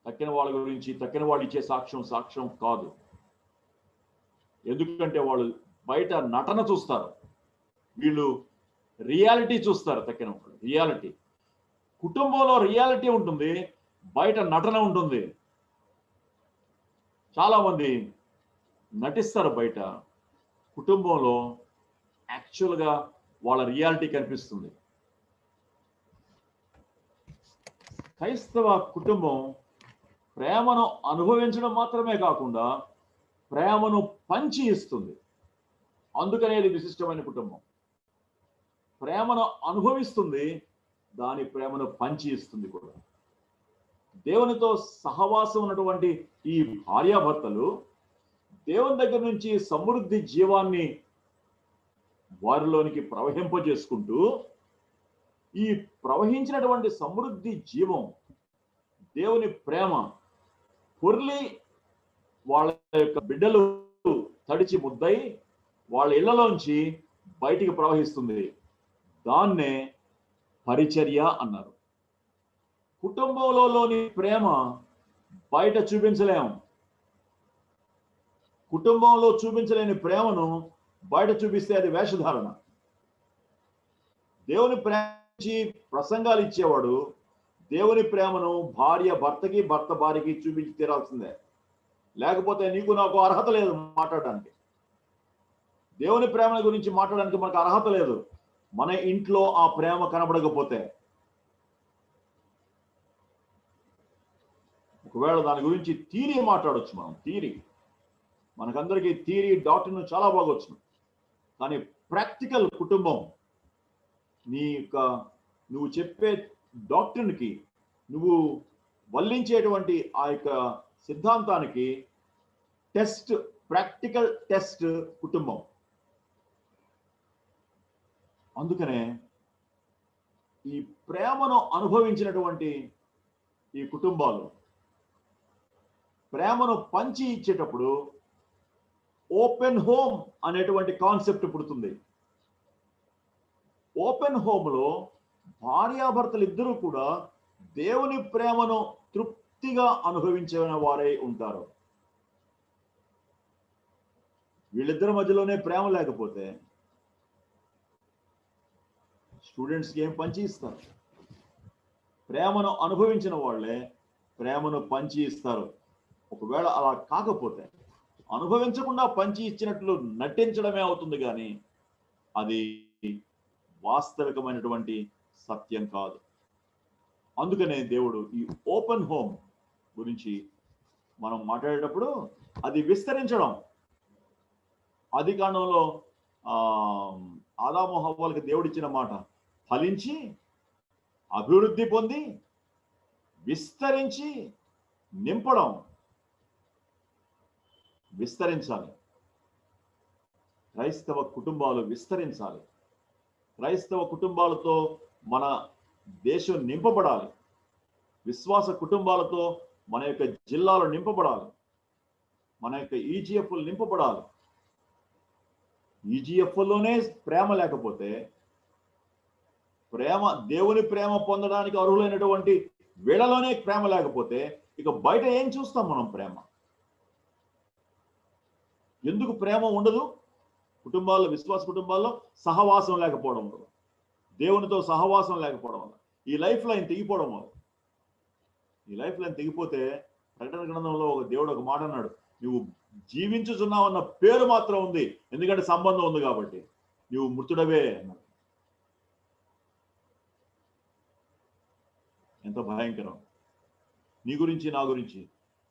తక్కిన వాళ్ళ గురించి తక్కిన వాళ్ళు ఇచ్చే సాక్ష్యం కాదు. ఎందుకంటే వాళ్ళు బయట నటన చూస్తారు, వీళ్ళు రియాలిటీ చూస్తారు. తక్కిన వాళ్ళు రియాలిటీ. కుటుంబంలో రియాలిటీ ఉంటుంది, బయట నటన ఉంటుంది. చాలా మంది నటిస్తారు బయట, కుటుంబంలో యాక్చువల్గా వాళ్ళ రియాలిటీ కనిపిస్తుంది. క్రైస్తవ కుటుంబం ప్రేమను అనుభవించడం మాత్రమే కాకుండా ప్రేమను పంచి ఇస్తుంది. అందుకనే ఇది విశిష్టమైన కుటుంబం. ప్రేమను అనుభవిస్తుంది, దాని ప్రేమను పంచి ఇస్తుంది కూడా. దేవునితో సహవాసం ఉన్నటువంటి ఈ భార్యాభర్తలు దేవుని దగ్గర నుంచి సమృద్ధి జీవాన్ని వారిలోనికి ప్రవహింపజేసుకుంటూ, ఈ ప్రవహించినటువంటి సమృద్ధి జీవం, దేవుని ప్రేమ పొర్లి వాళ్ళ యొక్క బిడ్డలు తడిచి ముద్దై వాళ్ళ ఇళ్లలోంచి బయటికి ప్రవహిస్తుంది. దాన్నే పరిచర్య అన్నారు. కుటుంబంలోని ప్రేమ బయట చూపించలేము. కుటుంబంలో చూపించలేని ప్రేమను బయట చూపిస్తే అది వేషధారణ. దేవుని ప్రేమించి ప్రసంగాలు ఇచ్చేవాడు దేవుని ప్రేమను భార్య భర్తకి, భర్త భార్యకి చూపించి తీరాల్సిందే. లేకపోతే నీకు నాకు అర్హత లేదు మాట్లాడడానికి. దేవుని ప్రేమ గురించి మాట్లాడడానికి మనకు అర్హత లేదు, మన ఇంట్లో ఆ ప్రేమ కనబడకపోతే. ఒకవేళ దాని గురించి థియరీ మాట్లాడొచ్చు మనం, థియరీ మనకందరికీ థియరీ డాక్టర్ చాలా బాగొచ్చు. కానీ ప్రాక్టికల్ కుటుంబం, నువ్వు చెప్పే డాక్టర్కి, నువ్వు వల్లించేటువంటి ఆ యొక్క సిద్ధాంతానికి టెస్ట్, ప్రాక్టికల్ టెస్ట్ కుటుంబం. అందుకనే ఈ ప్రేమను అనుభవించినటువంటి ఈ కుటుంబాలు ప్రేమను పంచి ఇచ్చేటప్పుడు ఓపెన్ హోమ్ అనేటువంటి కాన్సెప్ట్ పుడుతుంది. ఓపెన్ హోమ్లో భార్యాభర్తలు ఇద్దరూ కూడా దేవుని ప్రేమను తృప్తిగా అనుభవించిన వారై ఉంటారు. వీళ్ళిద్దరి మధ్యలోనే ప్రేమ లేకపోతే స్టూడెంట్స్కి ఏం పంచి ఇస్తారు? ప్రేమను అనుభవించిన వాళ్ళే ప్రేమను పంచి ఇస్తారు. ఒకవేళ అలా కాకపోతే, అనుభవించకుండా పంచి ఇచ్చినట్లు నటించడమే అవుతుంది, కానీ అది వాస్తవికమైనటువంటి సత్యం కాదు. అందుకనే దేవుడు ఈ ఓపెన్ హోమ్ గురించి మనం మాట్లాడేటప్పుడు అది విస్తరించడం, ఆదికాండంలో ఆదాము హవ్వలకు దేవుడిచ్చిన మాట, ఫలించి అభివృద్ధి పొంది విస్తరించి నింపడం, విస్తరించాలి. క్రైస్తవ కుటుంబాలు విస్తరించాలి. క్రైస్తవ కుటుంబాలతో మన దేశం నింపబడాలి. విశ్వాస కుటుంబాలతో మన యొక్క జిల్లాలు నింపబడాలి. మన యొక్క ఈజీఎఫ్లు నింపబడాలి. ఈజీఎఫ్లోనే ప్రేమ లేకపోతే, ప్రేమ దేవుని ప్రేమ పొందడానికి అర్హులైనటువంటి వీళ్ళలోనే ప్రేమ లేకపోతే, ఇక బయట ఏం చూస్తాం మనం? ప్రేమ ఎందుకు ప్రేమ ఉండదు? కుటుంబాల్లో, విశ్వాస కుటుంబాల్లో సహవాసం లేకపోవడం వల్ల, దేవునితో సహవాసం లేకపోవడం వల్ల, ఈ లైఫ్ లైన్ తెగిపోవడం వల్ల. ఈ లైఫ్ లైన్ తెగిపోతే, ప్రకటన గ్రంథంలో ఒక దేవుడు ఒక మాట అన్నాడు, నువ్వు జీవించుచున్నావన్న పేరు మాత్రం ఉంది, ఎందుకంటే సంబంధం ఉంది కాబట్టి, నువ్వు మృతుడవే అన్నాడు. ఎంత భయంకరం! నీ గురించి, నా గురించి,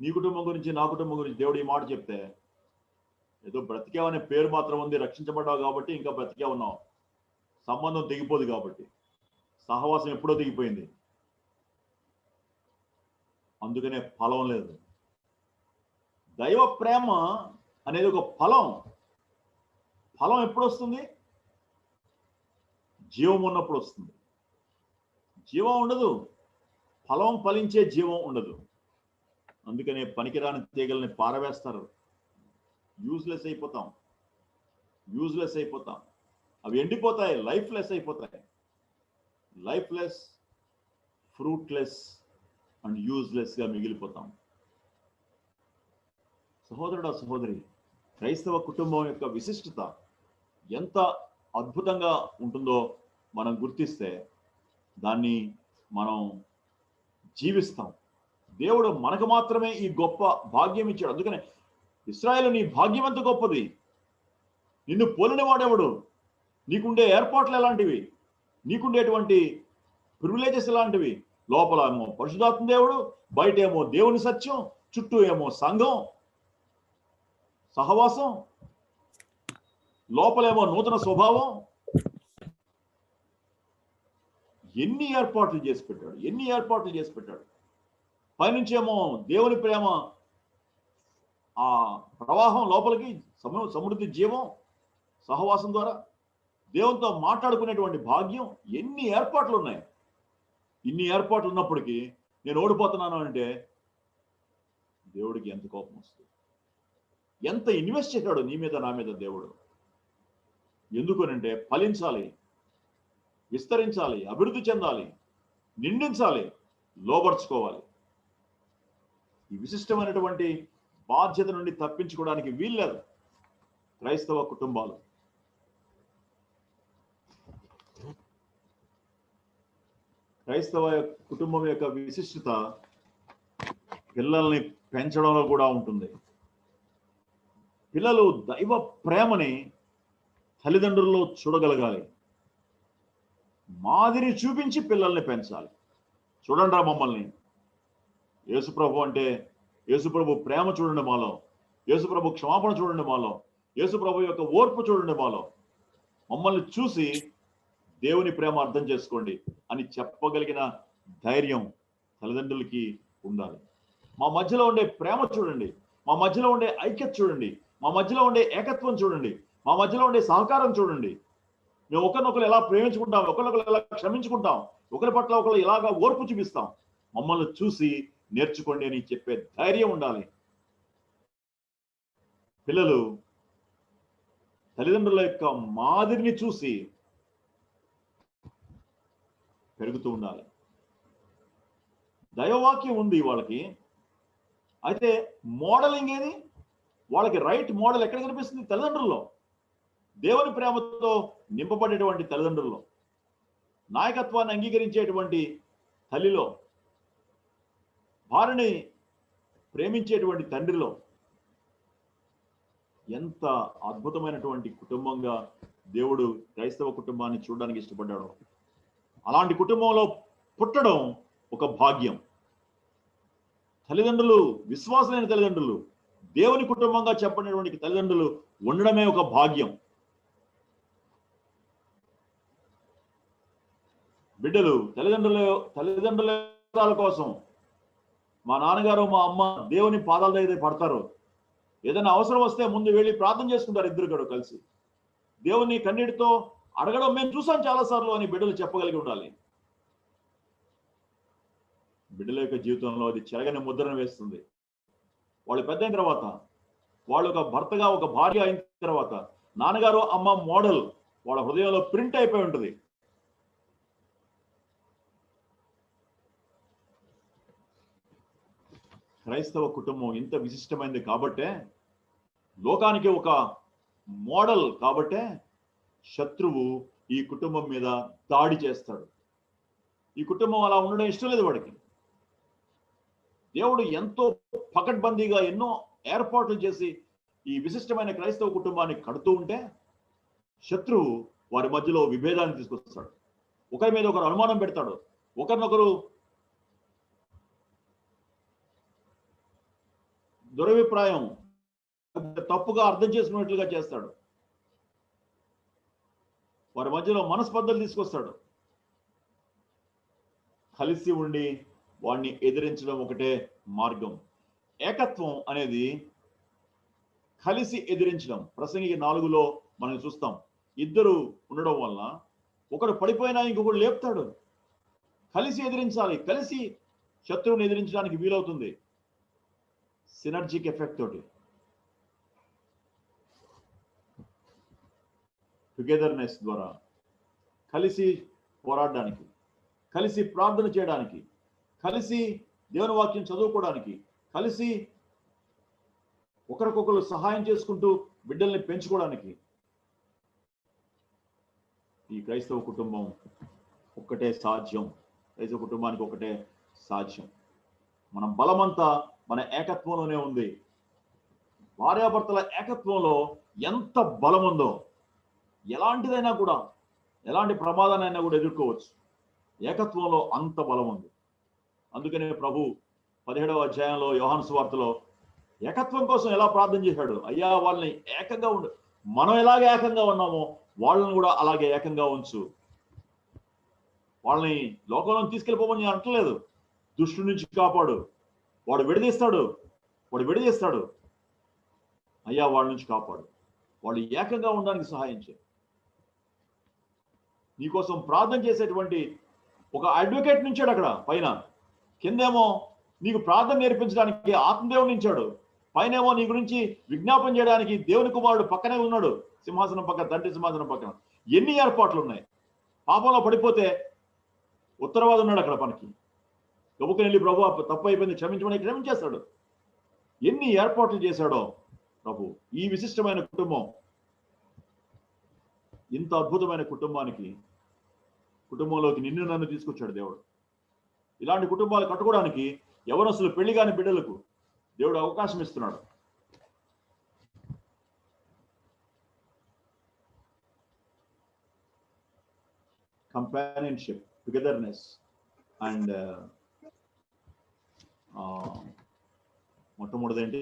నీ కుటుంబం గురించి, నా కుటుంబం గురించి దేవుడు ఈ మాట చెప్తే, ఏదో బ్రతికావనే పేరు మాత్రం ఉంది, రక్షించబడ్డావు కాబట్టి ఇంకా బ్రతికే ఉన్నావు, సంబంధం తెగిపోదు కాబట్టి, సహవాసం ఎప్పుడో తెగిపోయింది. అందుకనే ఫలం లేదు. దైవ ప్రేమ అనేది ఒక ఫలం. ఫలం ఎప్పుడు వస్తుంది? జీవం ఉన్నప్పుడు వస్తుంది. జీవం ఉండదు, ఫలం ఫలించే జీవం ఉండదు. అందుకనే పనికిరాని తీగల్ని పారవేస్తారు. యూజ్లెస్ అయిపోతాం. అవి ఎండిపోతాయి, లైఫ్లెస్ అయిపోతాయి. లైఫ్లెస్, ఫ్రూట్లెస్ అండ్ యూజ్లెస్గా మిగిలిపోతాం. సహోదరుడా, సహోదరి, క్రైస్తవ కుటుంబం యొక్క విశిష్టత ఎంత అద్భుతంగా ఉంటుందో మనం గుర్తిస్తే దాన్ని మనం జీవిస్తాం. దేవుడు మనకు మాత్రమే ఈ గొప్ప భాగ్యం ఇచ్చాడు. అందుకనే ఇశ్రాయేలు, నీ భాగ్యం ఎంత గొప్పది, నిన్ను పోలిన వాడెవడు, నీకుండే ఏర్పాట్లు ఎలాంటివి, నీకుండేటువంటి ప్రివిలేజెస్ ఎలాంటివి. లోపల ఏమో పరిశుద్ధాత్మ దేవుడు, బయట ఏమో దేవుని సత్యం, చుట్టూ ఏమో సంఘం సహవాసం, లోపలేమో నూతన స్వభావం. ఎన్ని ఏర్పాట్లు చేసి పెట్టాడు. పైనుంచేమో దేవుని ప్రేమ, ఆ ప్రవాహం లోపలికి, సమృద్ధి జీవం, సహవాసం ద్వారా దేవునితో మాట్లాడుకునేటువంటి భాగ్యం. ఎన్ని ఏర్పాట్లు ఉన్నాయి. ఇన్ని ఏర్పాట్లు ఉన్నప్పటికీ నేను ఓడిపోతున్నాను అంటే దేవుడికి ఎంత కోపం వస్తుంది. ఎంత ఇన్వెస్ట్ చేశాడు నీ మీద, నా మీద దేవుడు. ఎందుకనంటే ఫలించాలి, విస్తరించాలి, అభివృద్ధి చెందాలి, నిండించాలి, లోబర్చుకోవాలి. ఈ విశిష్టమైనటువంటి బాధ్యత నుండి తప్పించుకోవడానికి వీల్లేదు క్రైస్తవ కుటుంబాలు. క్రైస్తవ కుటుంబం యొక్క విశిష్టత పిల్లల్ని పెంచడంలో కూడా ఉంటుంది. పిల్లలు దైవ ప్రేమని తల్లిదండ్రుల్లో చూడగలగాలి. మాదిరి చూపించి పిల్లల్ని పెంచాలి. చూడండి రా మమ్మల్ని, యేసుప్రభు అంటే, యేసుప్రభు ప్రేమ చూడండి మాలో, యేసుప్రభు క్షమాపణ చూడండి మాలో, యేసుప్రభు యొక్క ఓర్పు చూడండి మాలో. మమ్మల్ని చూసి దేవుని ప్రేమ అర్థం చేసుకోండి అని చెప్పగలిగిన ధైర్యం తల్లిదండ్రులకి ఉండాలి. మా మధ్యలో ఉండే ప్రేమ చూడండి, మా మధ్యలో ఉండే ఐక్యత చూడండి, మా మధ్యలో ఉండే ఏకత్వం చూడండి, మా మధ్యలో ఉండే సహకారం చూడండి. మేము ఒకరినొకరు ఎలా ప్రేమించుకుంటాం, ఒకరినొకరు ఎలా క్షమించుకుంటాం, ఒకరి పట్ల ఒకరు ఎలాగా ఓర్పు చూపిస్తాం, మమ్మల్ని చూసి నేర్చుకోండి అని చెప్పే ధైర్యం ఉండాలి. పిల్లలు తల్లిదండ్రుల యొక్క మాదిరిని చూసి పెరుగుతూ ఉండాలి. దైవవాక్యం ఉంది వాళ్ళకి, అయితే మోడలింగ్ ఏది? వాళ్ళకి రైట్ మోడల్ ఎక్కడ కనిపిస్తుంది? తల్లిదండ్రుల్లో. దేవుని ప్రేమతో నింపబడేటువంటి తల్లిదండ్రుల్లో, నాయకత్వాన్ని అంగీకరించేటువంటి తల్లిలో, భార్యని ప్రేమించేటువంటి తండ్రిలో. ఎంత అద్భుతమైనటువంటి కుటుంబంగా దేవుడు క్రైస్తవ కుటుంబాన్ని చూడడానికి ఇష్టపడ్డాడు. అలాంటి కుటుంబంలో పుట్టడం ఒక భాగ్యం. తల్లిదండ్రులు, విశ్వాసమైన తల్లిదండ్రులు, దేవుని కుటుంబంగా చెప్పినటువంటి తల్లిదండ్రులు ఉండడమే ఒక భాగ్యం. బిడ్డలు తల్లిదండ్రుల కోసం, మా నాన్నగారు మా అమ్మ దేవుని పాదాల దగ్గర పడతారు. ఏదైనా అవసరం వస్తే ముందు వెళ్ళి ప్రార్థన చేసుకుంటారు ఇద్దరు కూడా కలిసి. దేవుని కన్నీటితో అడగడం మేము చూసాం చాలాసార్లు అని బిడ్డలు చెప్పగలిగి ఉండాలి. బిడ్డల యొక్క జీవితంలో అది చెరగని ముద్రను వేస్తుంది. వాళ్ళు పెద్ద అయిన తర్వాత, వాళ్ళు ఒక భర్తగా ఒక భార్య అయిన తర్వాత నాన్నగారు అమ్మ మోడల్ వాళ్ళ హృదయంలో ప్రింట్ అయిపోయి ఉంటుంది. క్రైస్తవ కుటుంబం ఇంత విశిష్టమైనది కాబట్టే, లోకానికి ఒక మోడల్ కాబట్టే శత్రువు ఈ కుటుంబం మీద దాడి చేస్తాడు. ఈ కుటుంబం అలా ఉండడం ఇష్టం లేదు వాడికి. దేవుడు ఎంతో పకడ్బందీగా ఎన్నో ఏర్పాట్లు చేసి ఈ విశిష్టమైన క్రైస్తవ కుటుంబాన్ని కడుతూ ఉంటే శత్రువు వారి మధ్యలో విభేదాన్ని తీసుకొస్తాడు. ఒకరి మీద ఒకరు అనుమానం పెడతాడు. ఒకరినొకరు దురభిప్రాయం, తప్పుగా అర్థం చేసుకున్నట్లుగా చేస్తాడు. వారి మధ్యలో మనస్పర్ధలు తీసుకొస్తాడు. కలిసి ఉండి వాడిని ఎదిరించడం ఒకటే మార్గం. ఏకత్వం అనేది కలిసి ఎదిరించడం. ప్రసంగి 4లో మనం చూస్తాం. ఇద్దరు ఉండడం వల్ల ఒకడు పడిపోయినా ఇంకొకడు లేపుతాడు. కలిసి ఎదిరించాలి. కలిసి శత్రువుని ఎదిరించడానికి వీలవుతుంది. సినర్జిక్ ఎఫెక్ట్ తోటి, టుగెదర్నెస్ ద్వారా కలిసి పోరాడడానికి, కలిసి ప్రార్థన చేయడానికి, కలిసి దేవుని వాక్యం చదువుకోవడానికి, కలిసి ఒకరికొకరు సహాయం చేసుకుంటూ బిడ్డల్ని పెంచుకోవడానికి ఈ క్రైస్తవ కుటుంబం ఒక్కటే సాధ్యం. క్రైస్తవ కుటుంబానికి ఒకటే సాధ్యం. మన బలమంతా మన ఏకత్వంలోనే ఉంది. భార్యాభర్తల ఏకత్వంలో ఎంత బలం ఉందో, ఎలాంటిదైనా కూడా, ఎలాంటి ప్రమాదానైనా కూడా ఎదుర్కోవచ్చు. ఏకత్వంలో అంత బలం ఉంది. అందుకనే ప్రభు 17వ అధ్యాయంలో యోహాను సువార్తలో ఏకత్వం కోసం ఎలా ప్రార్థన చేశాడు? అయ్యా, వాళ్ళని ఏకంగా ఉండు, మనం ఎలాగే ఏకంగా ఉన్నామో వాళ్ళని కూడా అలాగే ఏకంగా ఉంచు. వాళ్ళని లోకంలో తీసుకెళ్ళిపోమని నేను అంటలేదు. దుష్టు నుంచి కాపాడు. వాడు విడదీస్తాడు. అయ్యా, వాళ్ళ నుంచి కాపాడు. వాళ్ళు ఏకంగా ఉండడానికి సహాయం చేయి. నీకోసం ప్రార్థన చేసేటువంటి ఒక అడ్వకేట్ నుంచాడు అక్కడ పైన. కిందేమో నీకు ప్రార్థన నేర్పించడానికి ఆత్మదేవుడు నుంచాడు. పైనేమో నీ గురించి విజ్ఞాపన చేయడానికి దేవుని కుమారుడు పక్కనే ఉన్నాడు. సింహాసనం పక్కన, తండ్రి సింహాసనం పక్కన. ఎన్ని ఏర్పాట్లు ఉన్నాయి. పాపంలో పడిపోతే ఉత్తరవాదు ఉన్నాడు అక్కడ మనకి. గబుకుని వెళ్ళి ప్రభు తప్పు అయిపోయింది క్షమించమని క్షమించేస్తాడు. ఎన్ని ఏర్పాట్లు చేశాడో ప్రభు. ఈ విశిష్టమైన కుటుంబం, ఇంత అద్భుతమైన కుటుంబంలోకి నిన్ను నన్ను తీసుకొచ్చాడు దేవుడు. ఇలాంటి కుటుంబాలు కట్టుకోవడానికి యవనస్తులు, పెళ్లి కాని బిడ్డలకు దేవుడు అవకాశం ఇస్తున్నాడు. కంపానియన్షిప్, టుగెదర్నెస్ అండ్ మొట్టమొదటి ఏంటి,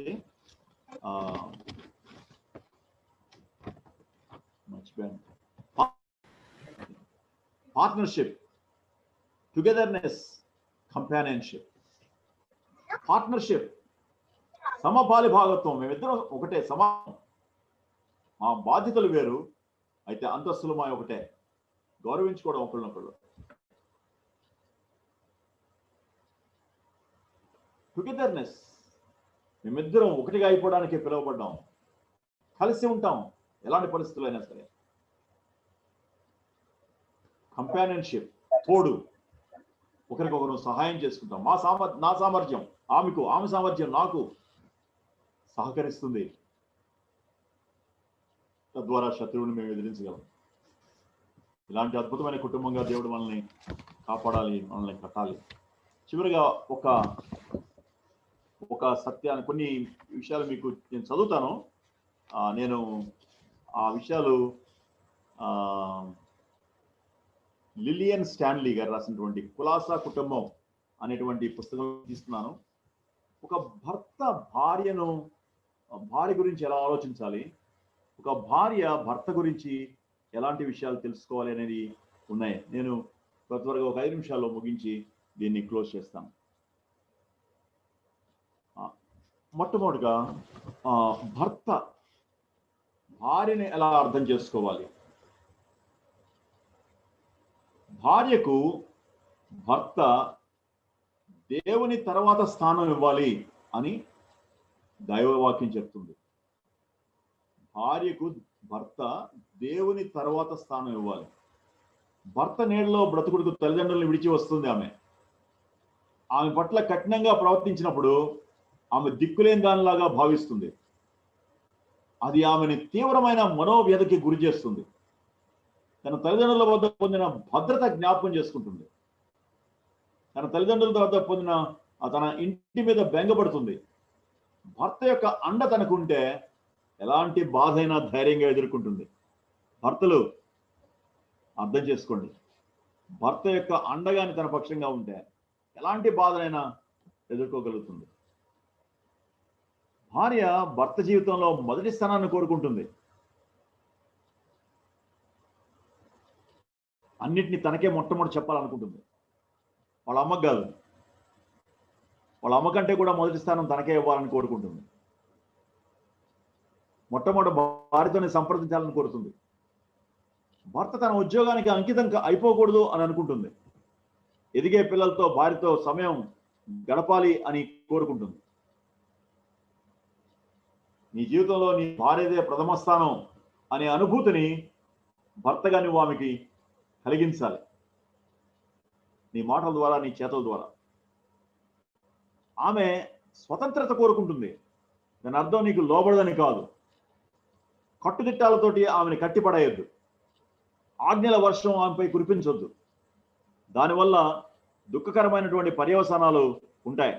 మర్చిపోయాను. Partnership, togetherness, companionship. పార్ట్నర్షిప్, సమపాలి భాగత్వం. మేమిద్దరం ఒకటే, సమానం. మా బాధ్యతలు వేరు, అయితే అంతస్తులు మా ఒకటే. గౌరవించుకోవడం ఒకళ్ళనొకళ్ళు. టుగెదర్నెస్, మేమిద్దరం ఒకటిగా అయిపోవడానికి పిలువబడ్డాం. కలిసి ఉంటాం ఎలాంటి పరిస్థితులైనా సరే. కంపానియన్షిప్, తోడు, ఒకరికొకరు సహాయం చేసుకుంటాం. నా సామర్థ్యం ఆమెకు, ఆమె సామర్థ్యం నాకు సహకరిస్తుంది. తద్వారా శత్రువుని మేము ఎదిరించగలం. ఇలాంటి అద్భుతమైన కుటుంబంగా దేవుడు మనల్ని కాపాడాలి, మనల్ని కట్టాలి. చివరిగా ఒక సత్యాన్ని, కొన్ని విషయాలు మీకు నేను చదువుతాను. నేను ఆ విషయాలు లిలియన్ స్టాన్లీ గారు రాసినటువంటి కులాసా కుటుంబం అనేటువంటి పుస్తకం తీస్తున్నాను. ఒక భార్య గురించి ఎలా ఆలోచించాలి, ఒక భార్య భర్త గురించి ఎలాంటి విషయాలు తెలుసుకోవాలి అనేది ఉన్నాయి. నేను త్వరగా ఒక 5 నిమిషాల్లో ముగించి దీన్ని క్లోజ్ చేస్తాను. మొట్టమొదటిగా భర్త భార్యని ఎలా అర్థం చేసుకోవాలి. భార్యకు భర్త దేవుని తర్వాత స్థానం ఇవ్వాలి అని దైవవాక్యం చెప్తుంది. భార్యకు భర్త దేవుని తర్వాత స్థానం ఇవ్వాలి. భర్త నీడలో బ్రతుకుడుకు తల్లిదండ్రులను విడిచి వస్తుంది. ఆమె పట్ల కఠినంగా ప్రవర్తించినప్పుడు ఆమె దిక్కులేని దానిలాగా భావిస్తుంది. అది ఆమెని తీవ్రమైన మనోవ్యధకి గురి చేస్తుంది. తన తల్లిదండ్రుల వద్ద పొందిన భద్రత జ్ఞాపకం చేసుకుంటుంది. తన తల్లిదండ్రుల వద్ద పొందిన తన ఇంటి మీద బెంగపడుతుంది. భర్త యొక్క అండ తనకుంటే ఎలాంటి బాధైనా ధైర్యంగా ఎదుర్కొంటుంది. భర్తలు అర్థం చేసుకోండి, భర్త యొక్క అండగాని తన పక్షంగా ఉంటే ఎలాంటి బాధనైనా ఎదుర్కోగలుగుతుంది. భార్య భర్త జీవితంలో మొదటి స్థానాన్ని కోరుకుంటుంది. అన్నిటినీ తనకే మొట్టమొదటి చెప్పాలనుకుంటుంది. వాళ్ళ అమ్మకు కాదు, వాళ్ళ అమ్మ కంటే కూడా మొదటి స్థానం తనకే ఇవ్వాలని కోరుకుంటుంది. మొట్టమొదటి భార్యతోనే సంప్రదించాలని కోరుతుంది. భర్త తన ఉద్యోగానికి అంకితం అయిపోకూడదు అని అనుకుంటుంది. ఎదిగే పిల్లలతో భార్యతో సమయం గడపాలి అని కోరుకుంటుంది. నీ జీవితంలో నీ భార్యదే ప్రథమ స్థానం అనే అనుభూతిని భర్తగా నువ్వు ఆమెకి కలిగించాలి, నీ మాటల ద్వారా, నీ చేతల ద్వారా. ఆమె స్వతంత్రత కోరుకుంటుంది. దాని అర్థం నీకు లోబడదని కాదు. కట్టుదిట్టాలతోటి ఆమెను కట్టిపడేయద్దు. ఆజ్ఞల వర్షం ఆమెపై కురిపించొద్దు. దానివల్ల దుఃఖకరమైనటువంటి పర్యవసానాలు ఉంటాయి.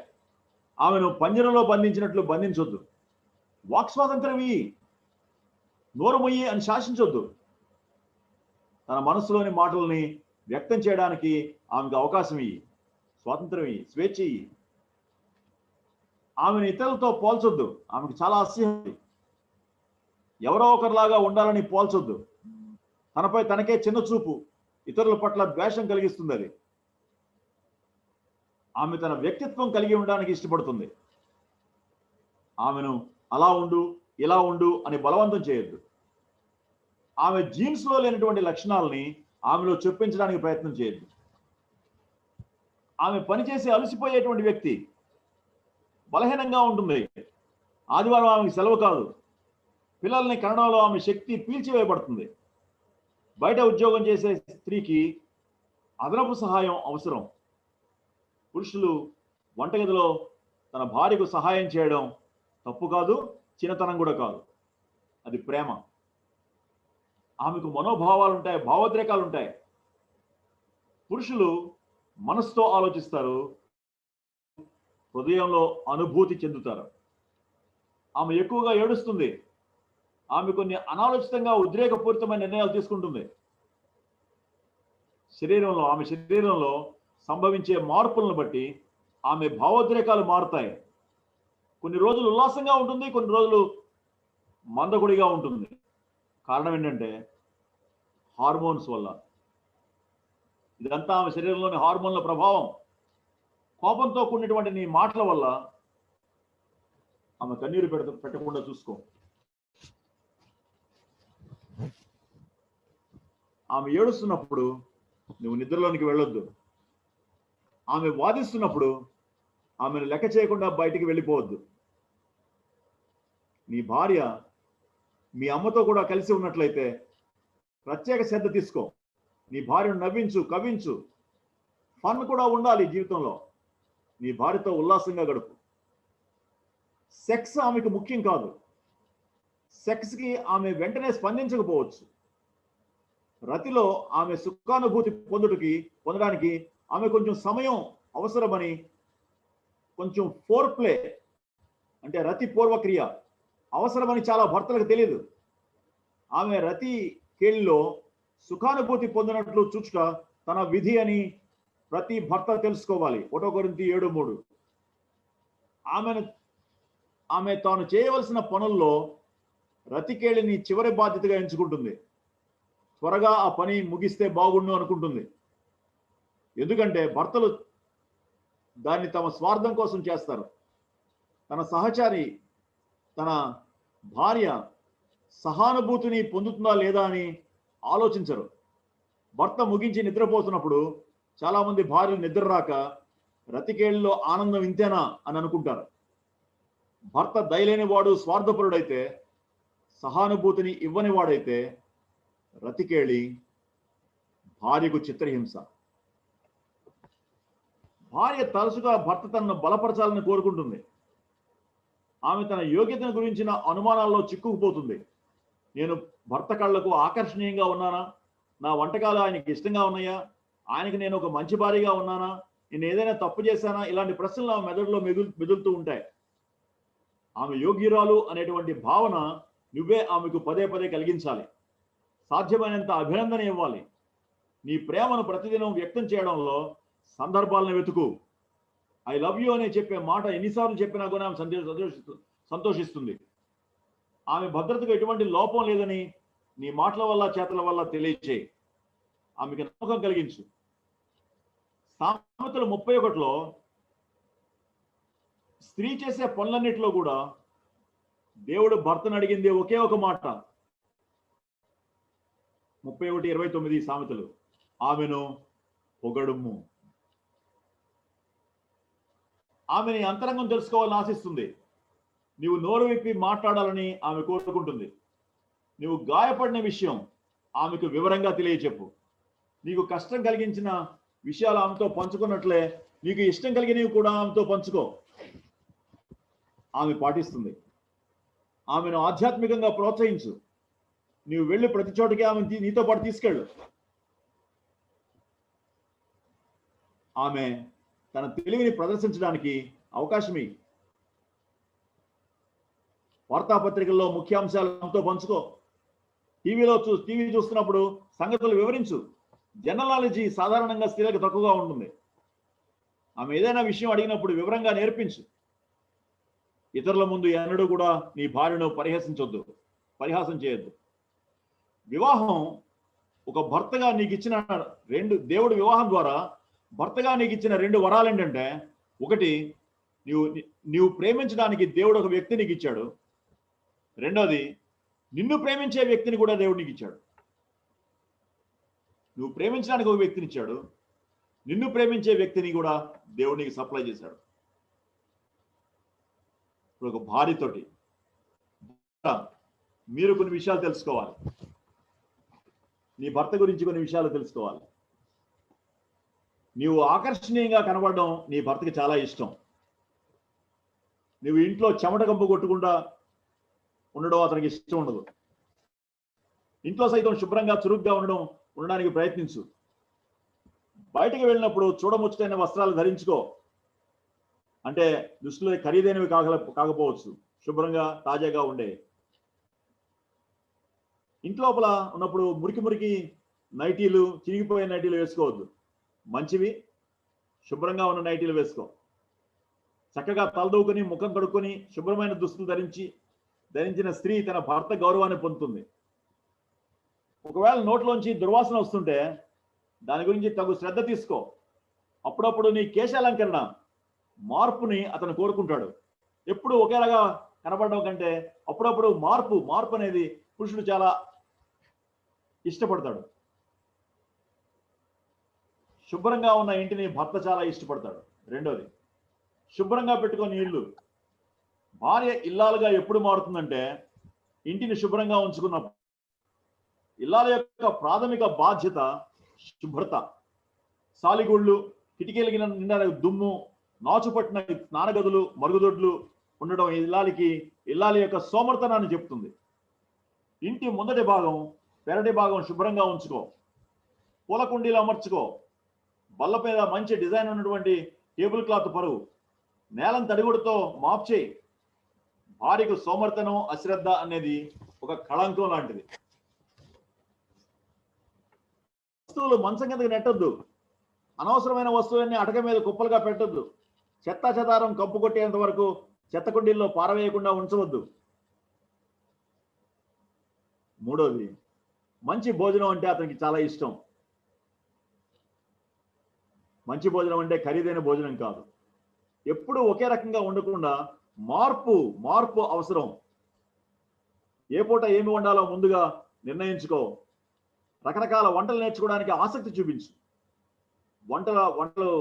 ఆమెను పంజరంలో బంధించినట్లు బంధించొద్దు. వాక్ స్వాతంత్రం ఇయ్యి, నోరు మొయ్యి అని శాసించొద్దు. తన మనసులోని మాటల్ని వ్యక్తం చేయడానికి ఆమెకు అవకాశం ఇయ్యి, స్వాతంత్రం ఇయ్యి, స్వేచ్ఛ ఇయ్యి. ఆమెను ఇతరులతో పోల్చొద్దు. ఆమెకు చాలా అసహ్యం. ఎవరో ఒకరిలాగా ఉండాలని పోల్చొద్దు. తనపై తనకే చిన్న చూపు, ఇతరుల పట్ల ద్వేషం కలిగిస్తుంది. అది ఆమె తన వ్యక్తిత్వం కలిగి ఉండడానికి ఇష్టపడుతుంది. ఆమెను అలా ఉండు, ఇలా ఉండు అని బలవంతం చేయొద్దు. ఆమె జీన్స్ లో లేనటువంటి లక్షణాలని ఆమెలో చొప్పించడానికి ప్రయత్నం చేయొద్దు. ఆమె పనిచేసి అలసిపోయేటువంటి వ్యక్తి, బలహీనంగా ఉంటుంది. ఆదివారం ఆమెకి సెలవు కాదు. పిల్లల్ని కనడంలో ఆమె శక్తి పీల్చివేయబడుతుంది. బయట ఉద్యోగం చేసే స్త్రీకి అదనపు సహాయం అవసరం. పురుషులు వంటగదిలో తన భార్యకు సహాయం చేయడం తప్పు కాదు, చిన్నతనం కూడా కాదు. అది ప్రేమ. ఆమెకు మనోభావాలు ఉంటాయి, భావోద్రేకాలు ఉంటాయి. పురుషులు మనసుతో ఆలోచిస్తారు, హృదయంలో అనుభూతి చెందుతారు. ఆమె ఎక్కువగా ఏడుస్తుంది. ఆమె కొన్ని అనాలోచితంగా ఉద్రేకపూరితమైన నిర్ణయాలు తీసుకుంటుంది. ఆమె శరీరంలో సంభవించే మార్పులను బట్టి ఆమె భావోద్రేకాలు మారుతాయి. కొన్ని రోజులు ఉల్లాసంగా ఉంటుంది, కొన్ని రోజులు మందకొడిగా ఉంటుంది. కారణం ఏంటంటే హార్మోన్స్ వల్ల. ఇదంతా ఆమె శరీరంలోని హార్మోన్ల ప్రభావం. కోపంతో కూడినటువంటి నీ మాటల వల్ల ఆమె కన్నీరు పెట్టకుండా చూసుకో. ఆమె ఏడుస్తున్నప్పుడు నువ్వు నిద్రలోనికి వెళ్ళొద్దు. ఆమె వాదిస్తున్నప్పుడు ఆమెను లెక్క చేయకుండా బయటికి వెళ్ళిపోవద్దు. నీ భార్య మీ అమ్మతో కూడా కలిసి ఉన్నట్లయితే ప్రత్యేక శ్రద్ధ తీసుకో. నీ భార్యను నవ్వించు, కవ్వించు. ఫన్ కూడా ఉండాలి జీవితంలో. నీ భార్యతో ఉల్లాసంగా గడుపు. సెక్స్ ఆమెకు ముఖ్యం కాదు. సెక్స్కి ఆమె వెంటనే స్పందించకపోవచ్చు. రతిలో ఆమె సుఖానుభూతి పొందడానికి ఆమె కొంచెం సమయం అవసరమని, కొంచెం ఫోర్ ప్లే అంటే రతి పూర్వక్రియ అవసరమని చాలా భర్తలకు తెలియదు. ఆమె రతి కేళిలో సుఖానుభూతి పొందినట్లు చూచుట తన విధి అని ప్రతి భర్త తెలుసుకోవాలి. 1 కొరింథీ 7:3. ఆమె తాను చేయవలసిన పనుల్లో రతికేళిని చివరి బాధ్యతగా ఎంచుకుంటుంది. త్వరగా ఆ పని ముగిస్తే బాగుండు అనుకుంటుంది. ఎందుకంటే భర్తలు దాన్ని తమ స్వార్థం కోసం చేస్తారు. తన సహచారి, తన భార్య సహానుభూతిని పొందుతుందా లేదా అని ఆలోచించరు. భర్త ముగించి నిద్రపోతున్నప్పుడు చాలా మంది భార్యలు నిద్ర రాక రతికేళ్ళలో ఆనందం ఇంతేనా అని అనుకుంటారు. భర్త దయలేని వాడు, స్వార్థపరుడైతే, సహానుభూతిని ఇవ్వని వాడైతే రతికేళి భార్యకు చిత్రహింస. భార్య తరచుగా భర్త తనను బలపరచాలని కోరుకుంటుంది. ఆమె తన యోగ్యతను గురించిన అనుమానాల్లో చిక్కుకుపోతుంది. నేను భర్త కళ్ళకు ఆకర్షణీయంగా ఉన్నానా? నా వంటకాలు ఆయనకి ఇష్టంగా ఉన్నాయా? ఆయనకి నేను ఒక మంచి భార్యగా ఉన్నానా? నేను ఏదైనా తప్పు చేశానా? ఇలాంటి ప్రశ్నలు ఆమె మెదడులో మెదులుతూ ఉంటాయి. ఆమె యోగ్యురాలు అనేటువంటి భావన నువ్వే ఆమెకు పదే పదే కలిగించాలి. సాధ్యమైనంత అభినందన ఇవ్వాలి. నీ ప్రేమను ప్రతిదినం వ్యక్తం చేయడంలో సందర్భాలను వెతుకు. ఐ లవ్ యూ అనే చెప్పే మాట ఎన్నిసార్లు చెప్పినా కూడా ఆమె సంతోషిస్తుంది. ఆమె భద్రతకు ఎటువంటి లోపం లేదని నీ మాటల వల్ల, చేతల వల్ల తెలియచేయి. ఆమెకి నమ్మకం కలిగించు. సామెతలు 31లో స్త్రీ చేసే పనులన్నిటిలో కూడా దేవుడు భర్తను అడిగింది ఒకే ఒక మాట. 31:29 సామెతలు, ఆమెను పొగడుము. ఆమె నీ అంతరంగం తెలుసుకోవాలని ఆశిస్తుంది. నీవు నోరు విప్పి మాట్లాడాలని ఆమె కోరుకుంటుంది. నీవు గాయపడిన విషయం ఆమెకు వివరంగా తెలియచెప్పు. నీకు కష్టం కలిగించిన విషయాలు ఆమెతో పంచుకున్నట్లే నీకు ఇష్టం కలిగినవి కూడా ఆమెతో పంచుకో. ఆమె పాటిస్తుంది. ఆమెను ఆధ్యాత్మికంగా ప్రోత్సహించు. నీవు వెళ్ళి ప్రతి చోటకి ఆమె నీతో పాటు తీసుకెళ్ళు. ఆమె తన తెలివిని ప్రదర్శించడానికి అవకాశమే. వార్తాపత్రికల్లో ముఖ్యాంశాలు ఆమెతో పంచుకో. టీవీ చూస్తున్నప్పుడు సంగతులు వివరించు. జనరల్ నాలెడ్జి సాధారణంగా స్త్రీలకు తక్కువగా ఉంటుంది. ఆమె ఏదైనా విషయం అడిగినప్పుడు వివరంగా నేర్పించు. ఇతరుల ముందు ఎన్నడూ కూడా నీ భార్యను పరిహాసం చేయొద్దు. వివాహం ఒక భర్తగా నీకు ఇచ్చిన దేవుడు వివాహం ద్వారా భర్తగా నీకు ఇచ్చిన 2 వరాలు ఏంటంటే, ఒకటి, నీవు ప్రేమించడానికి దేవుడు ఒక వ్యక్తి నీకు ఇచ్చాడు. రెండోది, నిన్ను ప్రేమించే వ్యక్తిని కూడా దేవుడు నీకు ఇచ్చాడు. నువ్వు ప్రేమించడానికి ఒక వ్యక్తిని ఇచ్చాడు, నిన్ను ప్రేమించే వ్యక్తిని కూడా దేవుడు నీకు సప్లై చేశాడు. ఇప్పుడు ఒక భార్యతోటి మీరు కొన్ని విషయాలు తెలుసుకోవాలి. నీ భర్త గురించి కొన్ని విషయాలు తెలుసుకోవాలి. నీవు ఆకర్షణీయంగా కనబడడం నీ భర్తకి చాలా ఇష్టం. నువ్వు ఇంట్లో చెమట కంపు కొట్టకుండా ఉండడం అతనికి ఇష్టం ఉండదు. ఇంట్లో సైతం శుభ్రంగా చురుగ్గా ఉండడానికి ప్రయత్నించు. బయటకు వెళ్ళినప్పుడు చూడముచ్చటైన వస్త్రాలు ధరించుకో. అంటే దుస్తులు ఖరీదైనవి కాకపోవచ్చు, శుభ్రంగా తాజాగా ఉండే. ఇంట్లోపల ఉన్నప్పుడు మురికి నైటీలు, చిరిగిపోయే నైటీలు వేసుకోవద్దు. మంచివి శుభ్రంగా ఉన్న నైటీలు వేసుకో. చక్కగా తలదూకుని ముఖం కడుక్కొని శుభ్రమైన దుస్తులు ధరించిన స్త్రీ తన భర్త గౌరవాన్ని పొందుతుంది. ఒకవేళ నోట్లోంచి దుర్వాసన వస్తుంటే దాని గురించి తగు శ్రద్ధ తీసుకో. అప్పుడప్పుడు నీ కేశాలంకరణ మార్పుని అతను కోరుకుంటాడు. ఎప్పుడు ఒకేలాగా కనబడడం కంటే అప్పుడప్పుడు మార్పు అనేది పురుషుడు చాలా ఇష్టపడతాడు. శుభ్రంగా ఉన్న ఇంటిని భర్త చాలా ఇష్టపడతాడు. రెండోది, శుభ్రంగా పెట్టుకొని ఇల్లు. భార్య ఇల్లాలుగా ఎప్పుడు మారుతుందంటే ఇంటిని శుభ్రంగా ఉంచుకున్నప్పుడు. ఇల్లాల యొక్క ప్రాథమిక బాధ్యత శుభ్రత. సాలిగుళ్ళు, కిటికీలకి నిండా దుమ్ము, నాచుపట్టిన స్నానగదులు, మరుగుదొడ్లు ఉండడం ఇల్లాలి యొక్క సోమర్తనాన్ని చెప్తుంది. ఇంటి ముందటి భాగం పెరటి భాగం శుభ్రంగా ఉంచుకో. పూల కుండీలు అమర్చుకో. బల్ల మీద మంచి డిజైన్ ఉన్నటువంటి టేబుల్ క్లాత్ పరువు. నేలను తడిగుడితో మాప్ చేయి. భార్యకు సోమర్తనం అశ్రద్ధ అనేది ఒక కళంకం లాంటిది. వస్తువులు మంచం కిందకి నెట్టొద్దు. అనవసరమైన వస్తువులన్నీ అటక మీద కుప్పలుగా పెట్టొద్దు. చెత్తా చెదారం కంపు కొట్టేంత వరకు చెత్త కుండీల్లో పారవేయకుండా ఉంచవద్దు. మూడోది, మంచి భోజనం అంటే అతనికి చాలా ఇష్టం. మంచి భోజనం అంటే ఖరీదైన భోజనం కాదు. ఎప్పుడూ ఒకే రకంగా ఉండకుండా మార్పు అవసరం. ఏ పూట ఏమి వండాలో ముందుగా నిర్ణయించుకో. రకరకాల వంటలు నేర్చుకోవడానికి ఆసక్తి చూపించు. వంటలు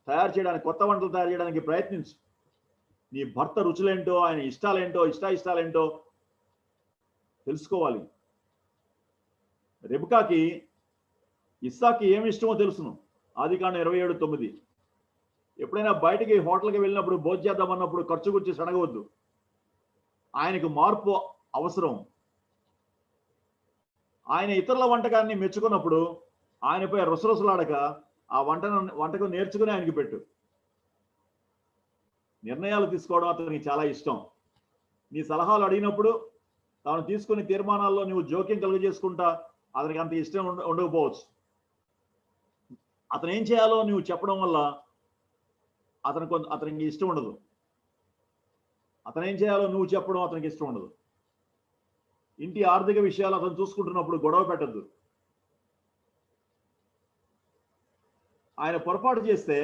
తయారు చేయడానికి, కొత్త వంటలు తయారు చేయడానికి ప్రయత్నించు. నీ భర్త రుచులేంటో, ఆయన ఇష్టాలేంటో తెలుసుకోవాలి. రెబెకాకి ఇస్సాకి ఏమి ఇష్టమో తెలుసును. ఆదికాండం 27:9. ఎప్పుడైనా బయటికి హోటల్కి వెళ్ళినప్పుడు భోజనం చేద్దామన్నప్పుడు ఖర్చు గురించి సడగవద్దు. ఆయనకు మార్పు అవసరం. ఆయన ఇతరుల వంటకాన్ని మెచ్చుకున్నప్పుడు ఆయనపై రుసరుసలాడక ఆ వంటకు నేర్చుకుని ఆయనకి పెట్టు. నిర్ణయాలు తీసుకోవడం అతనికి చాలా ఇష్టం. నీ సలహాలు అడిగినప్పుడు తాను తీసుకునే తీర్మానాల్లో నువ్వు జోక్యం కలుగజేసుకుంటా అతనికి అంత ఇష్టం ఉండకపోవచ్చు. అతను ఏం చేయాలో నువ్వు చెప్పడం వల్ల అతనికి ఇష్టం ఉండదు. అతను ఏం చేయాలో నువ్వు చెప్పడం అతనికి ఇష్టం ఉండదు. ఇంటి ఆర్థిక విషయాలు అతను చూసుకుంటున్నప్పుడు గొడవ పెట్టద్దు. ఆయన పొరపాటు చేస్తే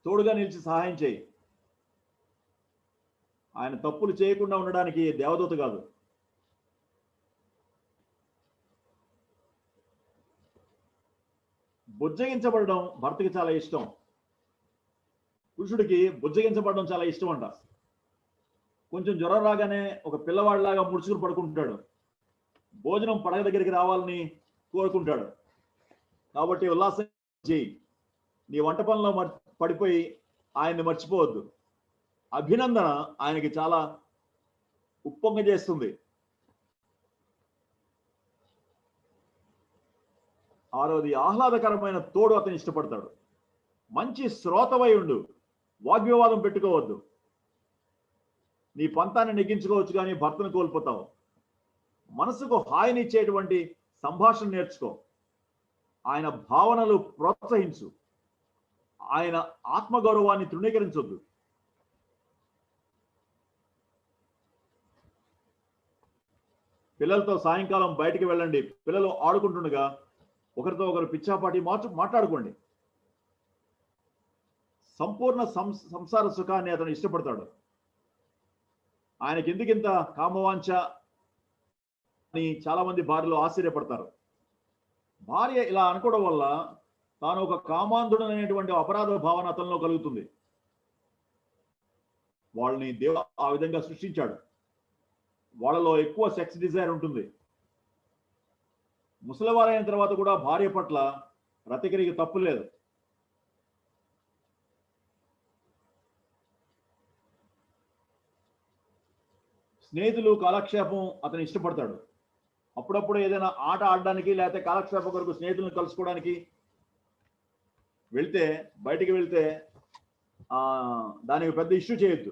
తోడుగా నిలిచి సహాయం చేయి. ఆయన తప్పులు చేయకుండా ఉండడానికి దేవదూత కాదు. బుజ్జగించబడడం భర్తకి చాలా ఇష్టం. పురుషుడికి బుజ్జగించబడడం చాలా ఇష్టం అంట. కొంచెం జ్వరం రాగానే ఒక పిల్లవాడిలాగా ముడుచుకుని పడుకుంటాడు. భోజనం పడగ దగ్గరికి రావాలని కోరుకుంటాడు. కాబట్టి ఉల్లాసం చేయి. నీ వంట పనిలో పడిపోయి ఆయన్ని మర్చిపోవద్దు. అభినందన ఆయనకి చాలా ఉప్పొంగ చేస్తుంది. ఆరోది, ఆహ్లాదకరమైన తోడు అతను ఇష్టపడతాడు. మంచి శ్రోతవై ఉండు. వాగ్వివాదం పెట్టుకోవద్దు. నీ పంతాన్ని నెగ్గించుకోవచ్చు కానీ భర్తను కోల్పోతావు. మనసుకు హాయినిచ్చేటువంటి సంభాషణ నేర్చుకో. ఆయన భావనలు ప్రోత్సహించు. ఆయన ఆత్మగౌరవాన్ని తృణీకరించొద్దు. పిల్లలతో సాయంకాలం బయటికి వెళ్ళండి. పిల్లలు ఆడుకుంటుండగా ఒకరితో ఒకరు పిచ్చాపాటి మాట్లాడుకోండి. సంపూర్ణ సంసార సుఖాన్ని అతను ఇష్టపడతాడు. ఆయనకి ఎందుకింత కామవాంఛ అని చాలా మంది భార్యలు ఆశ్చర్యపడతారు. భార్య ఇలా అనుకోవడం వల్ల తాను ఒక కామాంధుడు అనేటువంటి అపరాధ భావన అతనిలో కలుగుతుంది. వాళ్ళని దేవుడు ఆ విధంగా సృష్టించాడు. వాళ్ళలో ఎక్కువ సెక్స్ డిజైర్ ఉంటుంది. ముసలివారైన తర్వాత కూడా భార్య పట్ల రతికరికి తప్పు లేదు. స్నేహితులు కాలక్షేపం అతను ఇష్టపడతాడు. అప్పుడప్పుడు ఏదైనా ఆట ఆడడానికి లేకపోతే కాలక్షేపం కొరకు స్నేహితులను కలుసుకోవడానికి బయటికి వెళ్తే దానికి పెద్ద ఇష్యూ చేయొద్దు.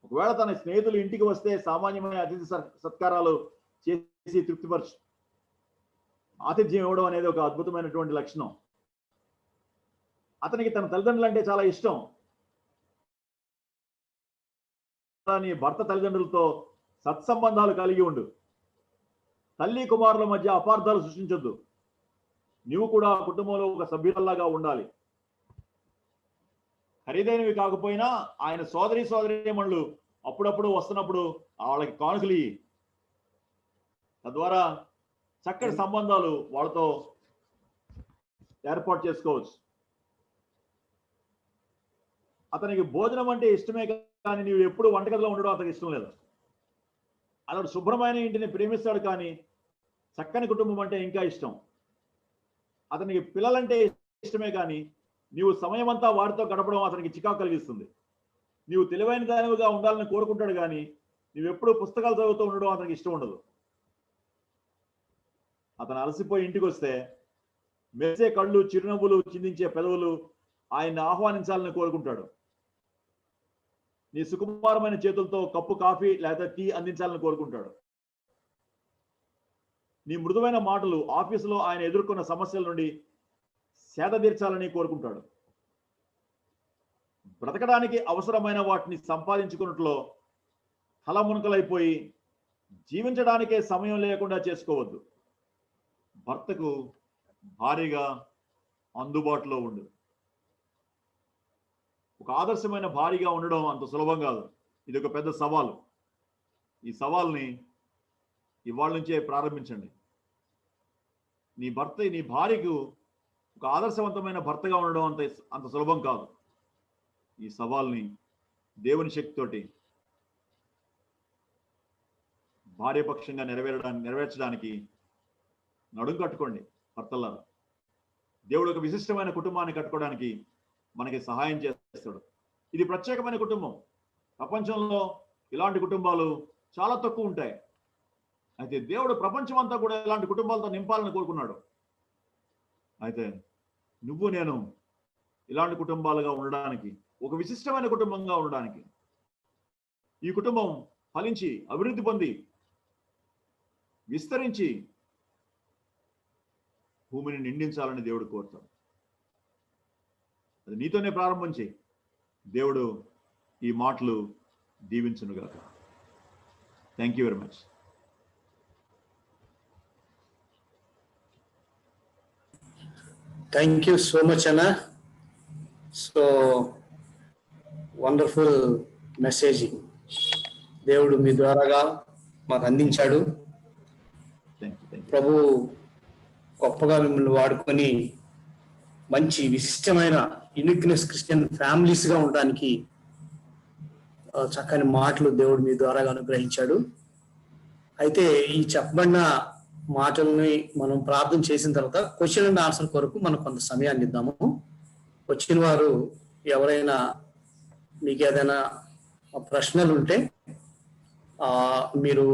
ఒకవేళ తన స్నేహితులు ఇంటికి వస్తే సామాన్యమైన అతిథి సత్కారాలు చేసి తృప్తిపరచు. ఆతిథ్యం ఇవ్వడం అనేది ఒక అద్భుతమైనటువంటి లక్షణం. అతనికి తన తల్లిదండ్రులు అంటే చాలా ఇష్టం. నీ భర్త తల్లిదండ్రులతో సత్సంబంధాలు కలిగి ఉండు. తల్లి కుమారుల మధ్య అపార్థాలు సృష్టించొద్దు. నీవు కూడా కుటుంబంలో ఒక సభ్యులలాగా ఉండాలి. ఖరీదైనవి కాకపోయినా ఆయన సోదరీమణులు అప్పుడప్పుడు వస్తున్నప్పుడు వాళ్ళకి కానుకలు ఇయ్యి. తద్వారా చక్కటి సంబంధాలు వాళ్ళతో ఏర్పాటు చేసుకోవచ్చు. అతనికి భోజనం అంటే ఇష్టమే కానీ నీవు ఎప్పుడు వంటగదిలో ఉండడం అతనికి ఇష్టం లేదు. అతడు శుభ్రమైన ఇంటిని ప్రేమిస్తాడు కానీ చక్కని కుటుంబం అంటే ఇంకా ఇష్టం. అతనికి పిల్లలంటే ఇష్టమే కానీ నీవు సమయం అంతా వారితో గడపడం అతనికి చికాకు కలిగిస్తుంది. నీవు తెలివైన దానివిగా ఉండాలని కోరుకుంటాడు కానీ నీవెప్పుడు పుస్తకాలు చదువుతూ ఉండడం అతనికి ఇష్టం ఉండదు. అతను అలసిపోయి ఇంటికి వస్తే మెరిసే కళ్ళు, చిరునవ్వులు చిందించే పెదవులు ఆయన్ని ఆహ్వానించాలని కోరుకుంటాడు. నీ సుకుమారమైన చేతులతో కప్పు కాఫీ లేదా టీ అందించాలని కోరుకుంటాడు. నీ మృదువైన మాటలు ఆఫీసులో ఆయన ఎదుర్కొన్న సమస్యల నుండి సేద తీర్చాలని కోరుకుంటాడు. బ్రతకడానికి అవసరమైన వాటిని సంపాదించుకున్నట్లో తలమునకలైపోయి జీవించడానికే సమయం లేకుండా చేసుకోవద్దు. భర్తకు భారీగా అందుబాటులో ఉండు. ఒక ఆదర్శమైన భారీగా ఉండడం అంత సులభం కాదు. ఇది ఒక పెద్ద సవాలు. ఈ సవాల్ని ఇవాళ నుంచే ప్రారంభించండి. నీ భార్యకు ఒక ఆదర్శవంతమైన భర్తగా ఉండడం అంత సులభం కాదు. ఈ సవాల్ని దేవుని శక్తితోటి భార్యపక్షంగా నెరవేర్చడానికి నడుం కట్టుకోండి భర్తలారా. దేవుడు ఒక విశిష్టమైన కుటుంబాన్ని కట్టుకోవడానికి మనకి సహాయం చేస్తాడు. ఇది ప్రత్యేకమైన కుటుంబం. ప్రపంచంలో ఇలాంటి కుటుంబాలు చాలా తక్కువ ఉంటాయి. అయితే దేవుడు ప్రపంచం అంతా కూడా ఇలాంటి కుటుంబాలతో నింపాలని కోరుకున్నాడు. అయితే నువ్వు నేను ఇలాంటి కుటుంబాలుగా ఉండడానికి, ఒక విశిష్టమైన కుటుంబంగా ఉండడానికి, ఈ కుటుంబం ఫలించి అభివృద్ధి పొంది విస్తరించి భూమిని నిండించాలని దేవుడు కోరుతాడు. అది నీతోనే ప్రారంభం చేయి. దేవుడు ఈ మాటలు దీవించునుగాక. Thank you very much. Thank you so much, Anna. So wonderful messaging. దేవుడు మీ ద్వారాగా మాకు అందించాడు. ప్రభు గొప్పగా మిమ్మల్ని వాడుకొని మంచి విశిష్టమైన యూనిక్నెస్ క్రిస్టియన్ ఫ్యామిలీస్గా ఉండడానికి చక్కని మాటలు దేవుడు మీ ద్వారాగా అనుగ్రహించాడు. అయితే ఈ చెప్పబడిన మాటల్ని మనం ప్రార్థన చేసిన తర్వాత క్వశ్చన్ అండ్ ఆన్సర్ కొరకు మనం కొంత సమయాన్ని ఇద్దాము. వచ్చిన వారు ఎవరైనా మీకు ఏదైనా ప్రశ్నలు ఉంటే మీరు